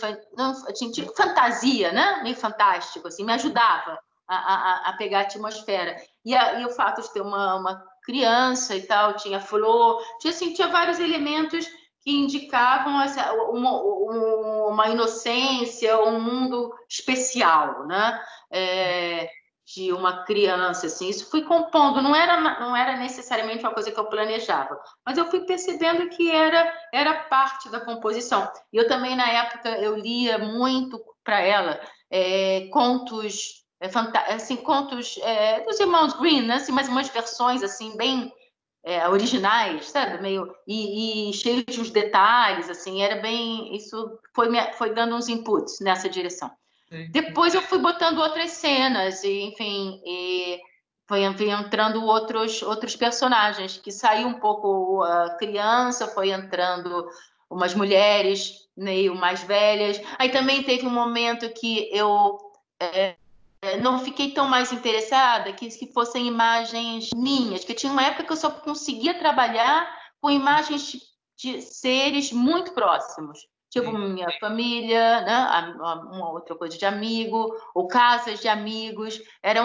tipo fantasia, né? Meio fantástico, assim, me ajudava a pegar a atmosfera. E o fato de ter uma criança e tal, tinha flor, tinha vários elementos que indicavam uma inocência, um mundo especial, né? De uma criança, assim. Isso fui compondo, não era necessariamente uma coisa que eu planejava, mas eu fui percebendo que era parte da composição. E eu também, na época, eu lia muito para ela contos, assim, contos dos irmãos Grimm, né? Assim, mas umas versões assim bem originais, sabe? Meio e cheio de uns detalhes, assim, era bem. Isso foi dando uns inputs nessa direção. Sim. Depois eu fui botando outras cenas, e, enfim, foi entrando outros personagens, que saiu um pouco a criança, foi entrando umas mulheres meio mais velhas. Aí também teve um momento que eu não fiquei tão mais interessada que fossem imagens minhas, que tinha uma época que eu só conseguia trabalhar com imagens de seres muito próximos, tipo minha família, né? Uma outra coisa de amigo, ou casas de amigos, era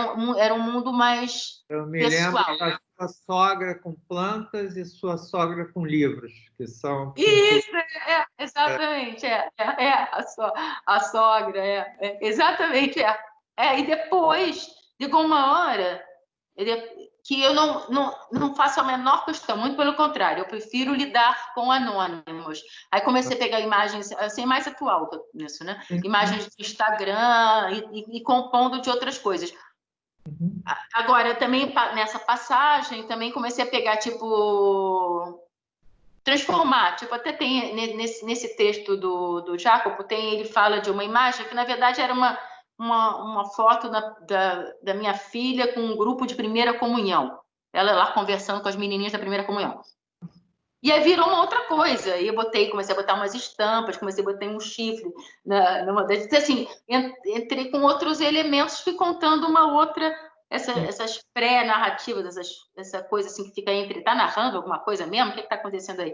um mundo mais eu me pessoal. lembro da sua sogra com plantas e sua sogra com livros, que são... Isso, exatamente, a sogra, exatamente, e depois, chegou uma hora que eu não faço a menor questão, muito pelo contrário, eu prefiro lidar com anônimos. Aí comecei a pegar imagens, assim, mais atual nisso, né? Imagens do Instagram e compondo de outras coisas. Uhum. Agora, também nessa passagem, também comecei a pegar, tipo... transformar, tipo, até tem nesse texto do Jacopo, ele fala de uma imagem que, na verdade, era uma foto da minha filha com um grupo de primeira comunhão. Ela lá conversando com as menininhas da primeira comunhão. E aí virou uma outra coisa. E eu comecei a botar umas estampas, comecei a botar um chifre numa das... Assim, entrei com outros elementos, fui contando uma outra... Essas pré-narrativas, essa coisa assim que fica entre... Está narrando alguma coisa mesmo? O que está acontecendo aí?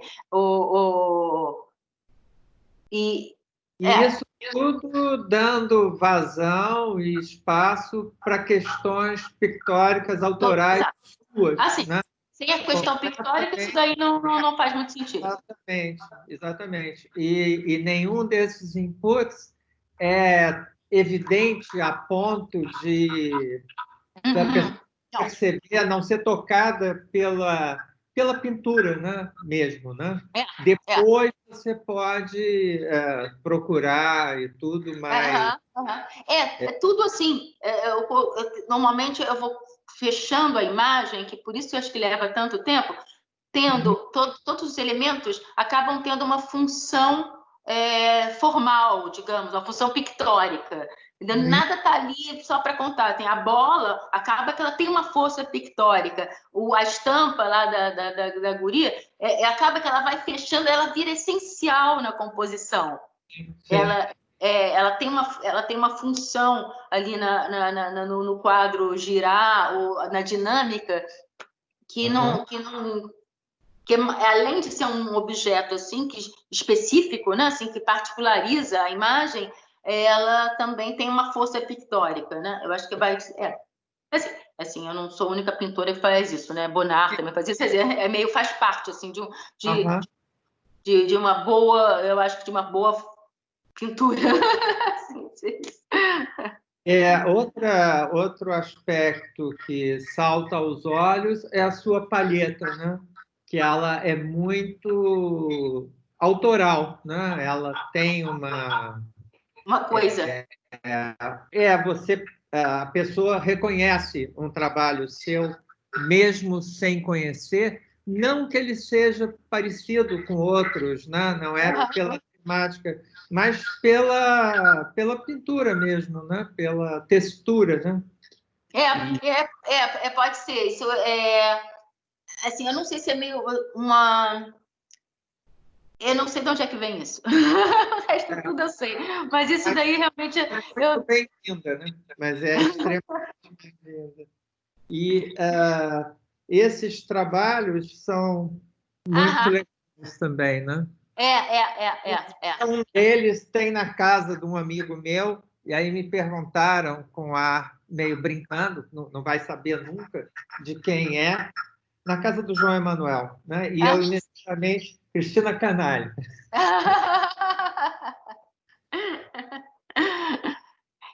E isso tudo dando vazão e espaço para questões pictóricas autorais suas, assim, né? Sem a questão pictórica, isso daí não faz muito sentido. Exatamente. E nenhum desses inputs é evidente a ponto da pessoa perceber, a não ser tocada pela pintura, né? Mesmo, né? Depois você pode procurar e tudo, mas... tudo assim. Normalmente eu vou fechando a imagem, que por isso eu acho que leva tanto tempo, tendo todos os elementos acabam tendo uma função formal, digamos, uma função pictórica. Nada está ali só para contar. Tem a bola, acaba que ela tem uma força pictórica. A estampa lá da guria, acaba que ela vai fechando, ela vira essencial na composição. Ela tem uma função ali no quadro girar, ou na dinâmica, que além de ser um objeto assim específico, né, assim, que particulariza a imagem, ela também tem uma força pictórica, né? Eu acho que vai Assim, eu não sou a única pintora que faz isso, né? Bonnard também faz isso, meio faz parte, assim, de uma boa, eu acho que de uma boa pintura. Assim, Outro aspecto que salta aos olhos é a sua palheta, né? Que ela é muito autoral, né? Ela tem uma coisa. A pessoa reconhece um trabalho seu, mesmo sem conhecer, não que ele seja parecido com outros, né? Não é pela temática, mas pela pintura mesmo, né? Pela textura, né? Pode ser. Isso assim, eu não sei se é meio uma. Eu não sei de onde é que vem isso. O resto tudo eu sei. Mas isso daí realmente. É bem-vinda, né? Mas é extremamente bem-vinda. E esses trabalhos são muito legais também, né? Um deles tem na casa de um amigo meu, e aí me perguntaram com ar meio brincando, não vai saber nunca de quem é, na casa do João Emanuel, né? E eu imediatamente, Cristina Canalha.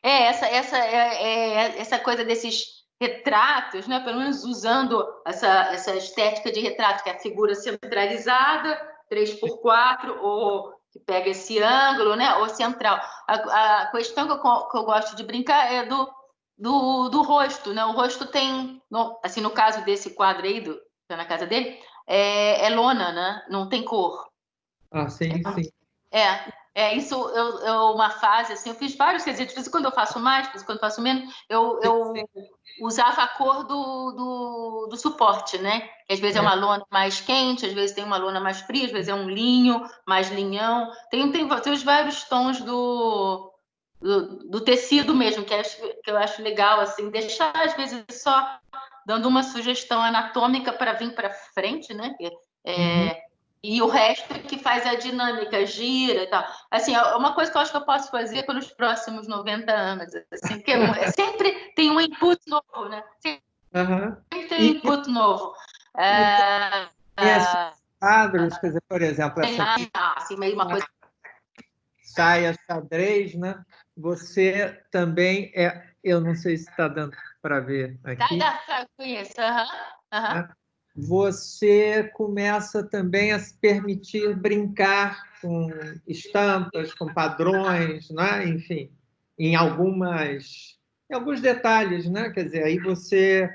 Essa coisa desses retratos, né? Pelo menos usando essa estética de retrato, que é a figura centralizada, 3x4, ou que pega esse ângulo, né? Ou central. A questão que eu gosto de brincar é do rosto, né? O rosto tem, assim, no caso desse quadro aí, tá na casa dele, é lona, né? Não tem cor. Ah, sim, sim. Isso é uma fase, assim, eu fiz vários quesitos, quando eu faço mais, quando eu faço menos, eu usava a cor do suporte, né? Que às vezes é uma lona mais quente, às vezes tem uma lona mais fria, às vezes é um linho, mais linhão. Tem os vários tons do tecido mesmo, que eu acho legal, assim, deixar às vezes só dando uma sugestão anatômica para vir para frente, né? E o resto que faz a dinâmica, gira e tal. Assim, é uma coisa que eu acho que eu posso fazer pelos próximos 90 anos. Assim, que sempre tem um input novo, né? Sempre tem um input novo. Esses quadros, quer dizer, por exemplo, essa aqui, assim, meio uma coisa. saia xadrez, né? Você também eu não sei se está dando para ver aqui. Tá, conheço. Né? Você começa também a se permitir brincar com estampas, com padrões, né? Enfim, em alguns detalhes, né? Quer dizer, aí você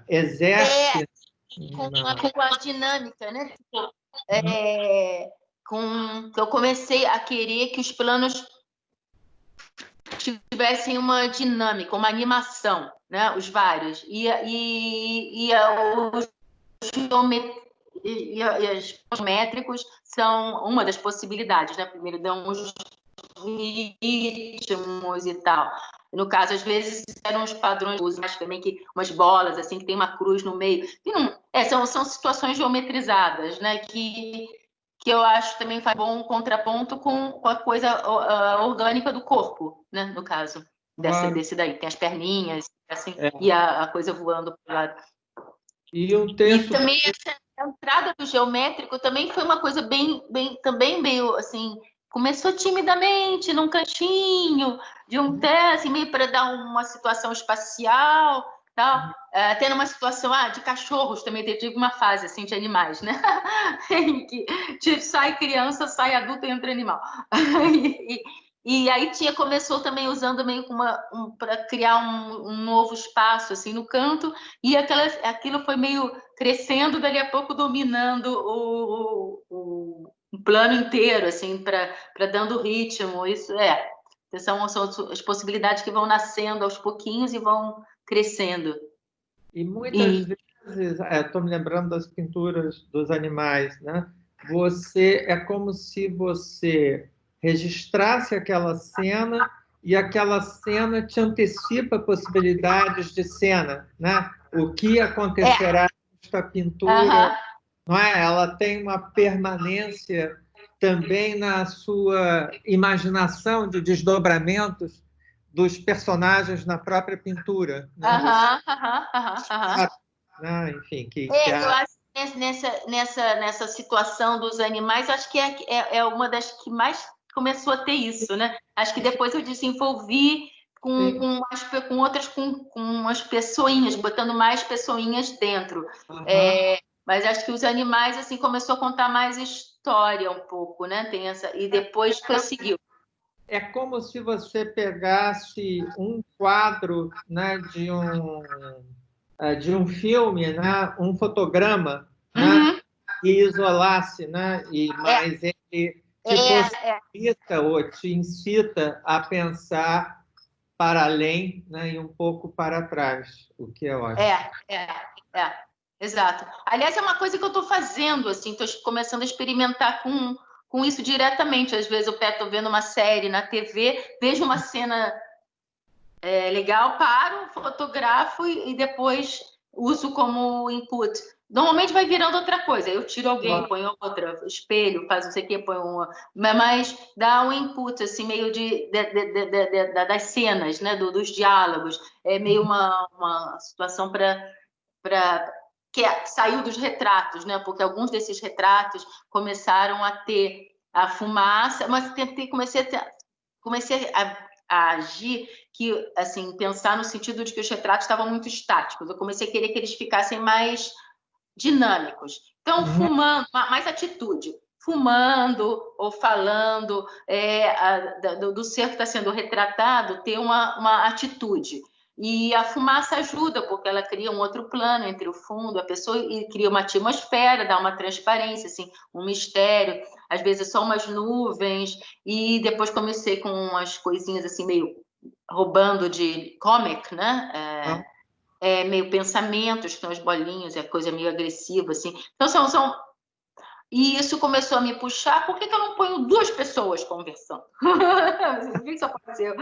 exerce com a dinâmica, né? Eu comecei a querer que os planos tivessem uma dinâmica, uma animação, né? Os vários. E os geométricos são uma das possibilidades, né? Primeiro dão uns ritmos e tal. No caso, às vezes eram os padrões, mas também que umas bolas assim que tem uma cruz no meio. Que não, são situações geometrizadas, né? Que eu acho também faz bom contraponto com a coisa orgânica do corpo, né? No caso desse daí, tem as perninhas assim e a coisa voando para o lado. E também essa entrada do geométrico também foi uma coisa também meio assim, começou timidamente num cantinho de um assim, meio para dar uma situação espacial, tal. Até numa situação de cachorros também tive uma fase assim de animais, né? Em que sai criança, sai adulto e entra animal. E aí começou também usando meio para criar um novo espaço assim no canto, e aquilo foi meio crescendo, dali a pouco dominando o plano inteiro, assim, para dando ritmo. Isso são as possibilidades que vão nascendo aos pouquinhos e vão crescendo. E muitas vezes, estou me lembrando das pinturas dos animais, né? É como se você registrasse aquela cena e aquela cena te antecipa possibilidades de cena, né? O que acontecerá nesta pintura, não é? Ela tem uma permanência também na sua imaginação de desdobramentos dos personagens na própria pintura, né? Né? Enfim, eu acho que nessa situação dos animais, acho que é uma das que mais começou a ter isso, né? Acho que depois eu desenvolvi com umas pessoinhas, botando mais pessoinhas dentro. Mas acho que os animais, assim, começou a contar mais história um pouco, né? Tem e depois prosseguiu. É como se você pegasse um quadro, né, de um filme, né, um fotograma, né, e isolasse, né, mas ele te possibilita ou te incita a pensar para além, né, e um pouco para trás, o que é ótimo. Exato. Aliás, é uma coisa que eu estou fazendo, assim, estou começando a experimentar com isso diretamente. Às vezes eu estou vendo uma série na TV, vejo uma cena legal, paro, fotografo e depois uso como input. Normalmente vai virando outra coisa. Eu tiro alguém, ponho outra, espelho, faz não sei o quê, põe uma... Mas dá um input, assim, meio das cenas, né? Dos diálogos. É meio uma situação que saiu dos retratos, né? Porque alguns desses retratos começaram a ter a fumaça, mas comecei a agir, assim, pensar no sentido de que os retratos estavam muito estáticos. Eu comecei a querer que eles ficassem mais dinâmicos. Então, fumando, mais atitude. Fumando ou falando do ser que está sendo retratado, ter uma atitude. E a fumaça ajuda, porque ela cria um outro plano entre o fundo, a pessoa, e cria uma atmosfera, dá uma transparência, assim, um mistério. Às vezes só umas nuvens. E depois comecei com umas coisinhas assim, meio roubando de comic, né? Meio pensamentos, que são as bolinhas, é coisa meio agressiva, assim. Então, E isso começou a me puxar. Por que eu não ponho duas pessoas conversando? O que isso aconteceu?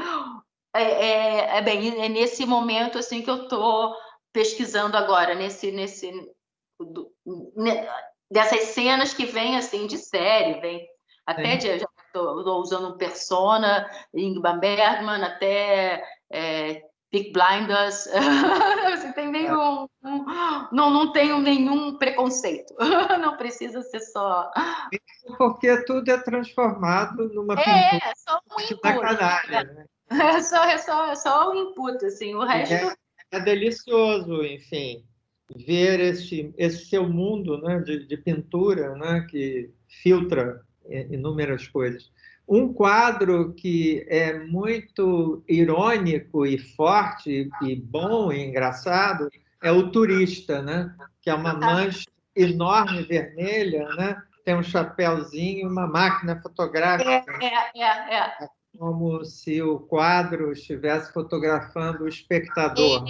Bem, é nesse momento assim que eu estou pesquisando agora, dessas cenas que vêm assim de série, vem até já estou usando um Persona, Ingmar Bergman, até Peaky Blinders. Assim, tem meio não tenho nenhum preconceito. Não precisa ser só. Porque tudo é transformado numa pintura. É só um input. Da canalha, né? É só o input, assim, o resto... É delicioso, enfim, ver esse seu mundo, né, de pintura, né, que filtra inúmeras coisas. Um quadro que é muito irônico e forte e bom e engraçado é o Turista, né, que é uma mancha enorme vermelha, né, tem um chapéuzinho, uma máquina fotográfica. Como se o quadro estivesse fotografando o espectador.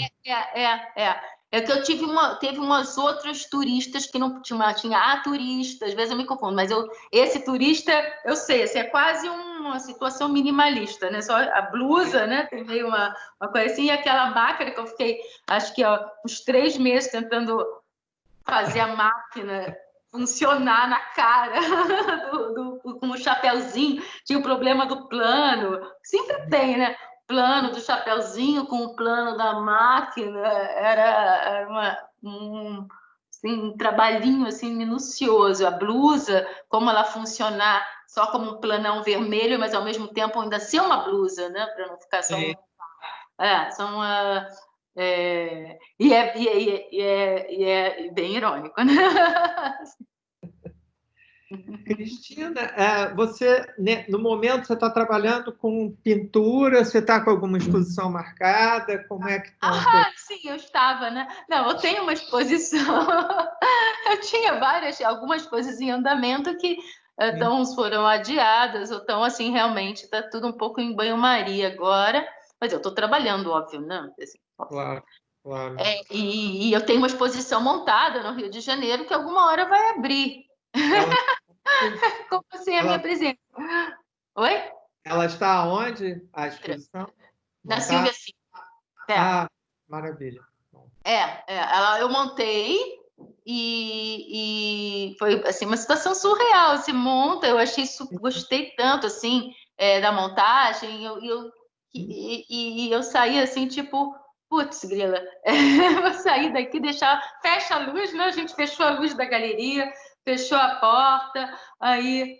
É que teve umas outras turistas que não tinha a turista, às vezes eu me confundo, mas esse turista, eu sei, assim, é quase uma situação minimalista, né? Só a blusa, né? Tem meio uma coisa assim, e aquela máquina que eu fiquei, acho que uns 3 meses tentando fazer a máquina funcionar na cara com o chapéuzinho. Tinha o problema do plano, sempre tem, né? Plano do chapéuzinho com o plano da máquina, era um trabalhinho assim, minucioso. A blusa, como ela funcionar só como um planão vermelho, mas ao mesmo tempo ainda ser uma blusa, né? Para não ficar só são e é bem irônico, né? Cristina, você, no momento, você está trabalhando com pintura, você está com alguma exposição marcada? Como é que está? Sim, eu estava, né? Não, eu tenho uma exposição. Eu tinha algumas coisas em andamento que foram adiadas, ou estão assim, realmente, está tudo um pouco em banho-maria agora. Mas eu estou trabalhando, óbvio, né? Assim, Claro. E eu tenho uma exposição montada no Rio de Janeiro que alguma hora vai abrir. Como assim a minha presença? Oi? Ela está onde, a exposição? Na Silvia Filho. Maravilha. Eu montei e foi assim, uma situação surreal. Você monta, eu achei isso, gostei tanto assim da montagem, eu E eu saí assim, tipo, putz, grila, vou sair daqui, fecha a luz, né? A gente fechou a luz da galeria, fechou a porta, aí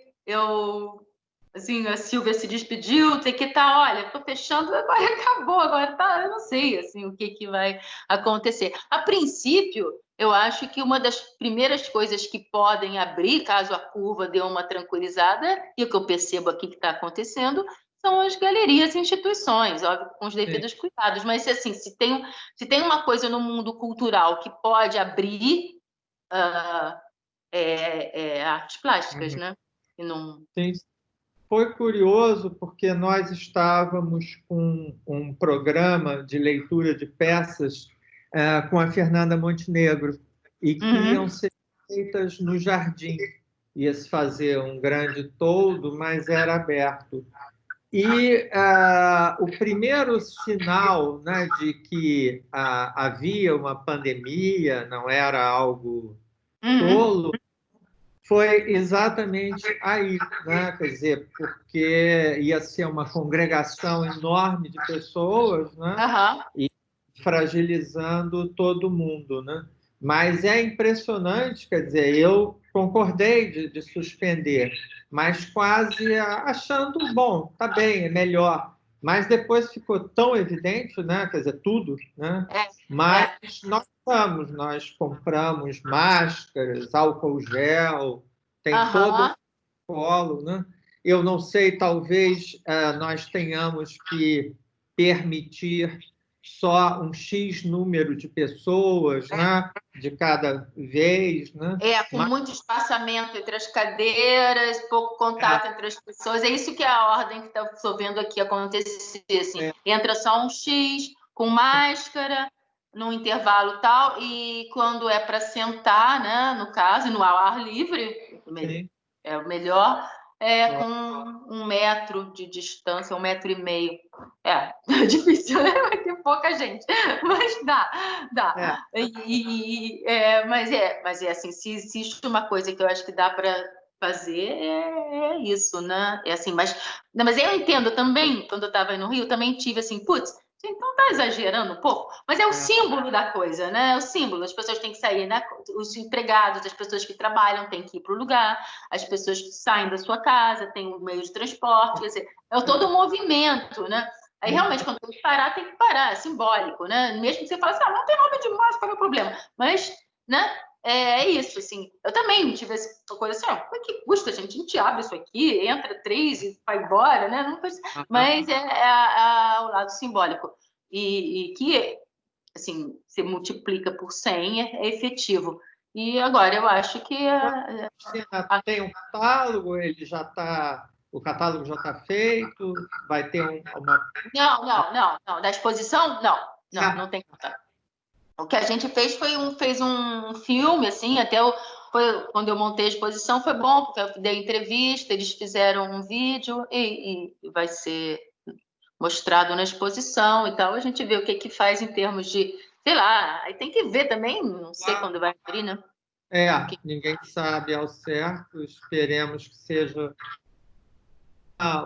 assim, a Silvia se despediu, tem que estar, olha, tô fechando, agora acabou, agora tá, eu não sei, assim, o que vai acontecer. A princípio, eu acho que uma das primeiras coisas que podem abrir, caso a curva dê uma tranquilizada, e o que eu percebo aqui que está acontecendo, são as galerias e instituições, óbvio, com os devidos cuidados, mas assim, se tem uma coisa no mundo cultural que pode abrir, artes plásticas, né? E não... Sim. Foi curioso porque nós estávamos com um programa de leitura de peças com a Fernanda Montenegro e que iam ser feitas no jardim. Ia-se fazer um grande toldo, mas era aberto. E o primeiro sinal, né, de que havia uma pandemia, não era algo tolo, foi exatamente aí, né? Quer dizer, porque ia ser uma congregação enorme de pessoas, né? E fragilizando todo mundo, né? Mas é impressionante, quer dizer, eu concordei de suspender, mas quase achando, bom, tá bem, é melhor. Mas depois ficou tão evidente, né? Quer dizer, tudo, né? Mas nós compramos máscaras, álcool gel, tem todo o protocolo, né? Eu não sei, talvez nós tenhamos que permitir só um X número de pessoas, né? De cada vez, né? Com muito espaçamento entre as cadeiras, pouco contato entre as pessoas. É isso que é a ordem que estou vendo aqui acontecer. Assim. Entra só um X com máscara, no intervalo tal, e quando é para sentar, né, no caso, no ar livre, é o melhor, com 1 metro de distância, 1,5 metro. É difícil, né? Vai ter pouca gente, mas dá. Mas assim, se existe uma coisa que eu acho que dá para fazer, é isso, né? É assim, mas eu entendo também, quando eu estava aí no Rio, também tive assim, putz, então tá exagerando um pouco, mas é o símbolo da coisa, né? É o símbolo, as pessoas têm que sair, né? Os empregados, as pessoas que trabalham têm que ir para o lugar, as pessoas que saem da sua casa, têm um meio de transporte, quer dizer, é todo um movimento, né? Aí, realmente, quando tem que parar, é simbólico, né? Mesmo que você fale assim, não tem nome de máscara, qual é o problema? Mas, né? É isso, assim. Eu também tive essa coisa assim, como é que custa, gente? A gente abre isso aqui, entra 3 e vai embora, né? Não faz... Mas o lado simbólico. E que, assim, se multiplica por 100, é efetivo. E agora eu acho que... Tem um catálogo, o catálogo já está feito, vai ter uma... Não. Da exposição, não tem catálogo. O que a gente fez fez um filme, assim, quando eu montei a exposição foi bom, porque eu dei entrevista, eles fizeram um vídeo e vai ser mostrado na exposição e tal. A gente vê o que faz em termos de, sei lá, aí tem que ver também, não sei quando vai abrir, né? Ninguém sabe ao certo, esperemos que seja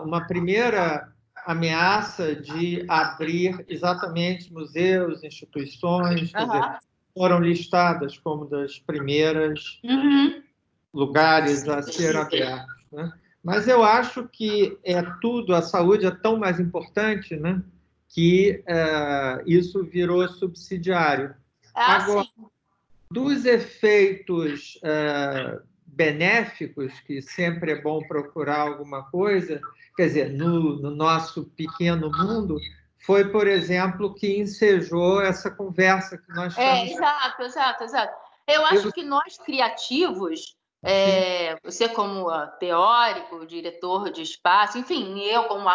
uma primeira ameaça de abrir exatamente museus, instituições, quer dizer, foram listadas como das primeiras lugares a ser abertos, né? Mas eu acho que a saúde é tão mais importante, né, que isso virou subsidiário. Agora, dos efeitos benéficos, que sempre é bom procurar alguma coisa, quer dizer, no nosso pequeno mundo, foi, por exemplo, que ensejou essa conversa que nós estamos... Exato. Eu acho que nós, criativos, você como teórico, diretor de espaço, enfim, eu como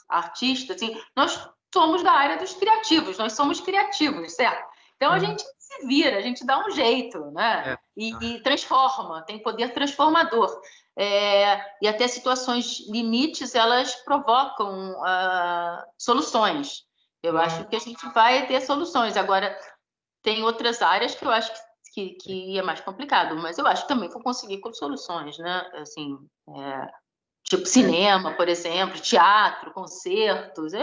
artista, assim, nós somos da área dos criativos, nós somos criativos, certo? Então, a gente se vira, a gente dá um jeito, né? E transforma, tem poder transformador. E até situações limites, elas provocam soluções. Eu acho que a gente vai ter soluções. Agora, tem outras áreas que eu acho que é mais complicado, mas eu acho que também vou conseguir com soluções, né? Assim, tipo cinema, por exemplo, teatro, concertos,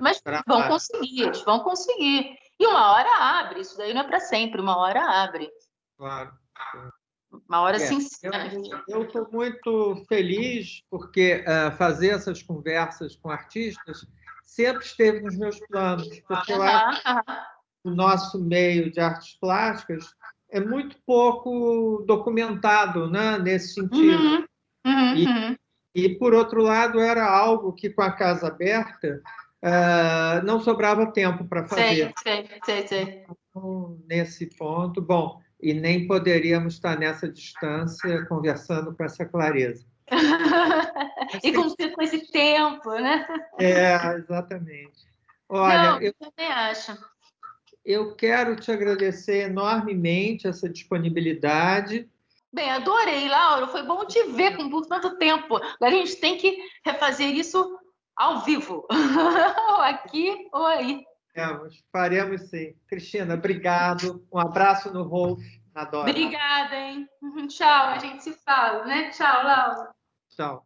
Mas vão conseguir, eles vão conseguir. E uma hora abre, isso daí não é para sempre, uma hora abre. Claro. Uma hora sim. Eu estou muito feliz porque fazer essas conversas com artistas sempre esteve nos meus planos, porque eu acho que o nosso meio de artes plásticas é muito pouco documentado, né, nesse sentido. E, por outro lado, era algo que, com a Casa Aberta, não sobrava tempo para fazer. Sei. Então, nesse ponto, bom, e nem poderíamos estar nessa distância conversando com essa clareza. E com esse tempo, né? Exatamente. Olha, não, eu também acho. Eu quero te agradecer enormemente essa disponibilidade. Bem, adorei, Laura. Foi bom te ver por tanto tempo. Agora a gente tem que refazer isso ao vivo. Ou aqui ou aí. Faremos sim. Cristina, obrigado. Um abraço no Rolf. Adoro. Obrigada, hein? Tchau, a gente se fala, né? Tchau, Laura. Tchau.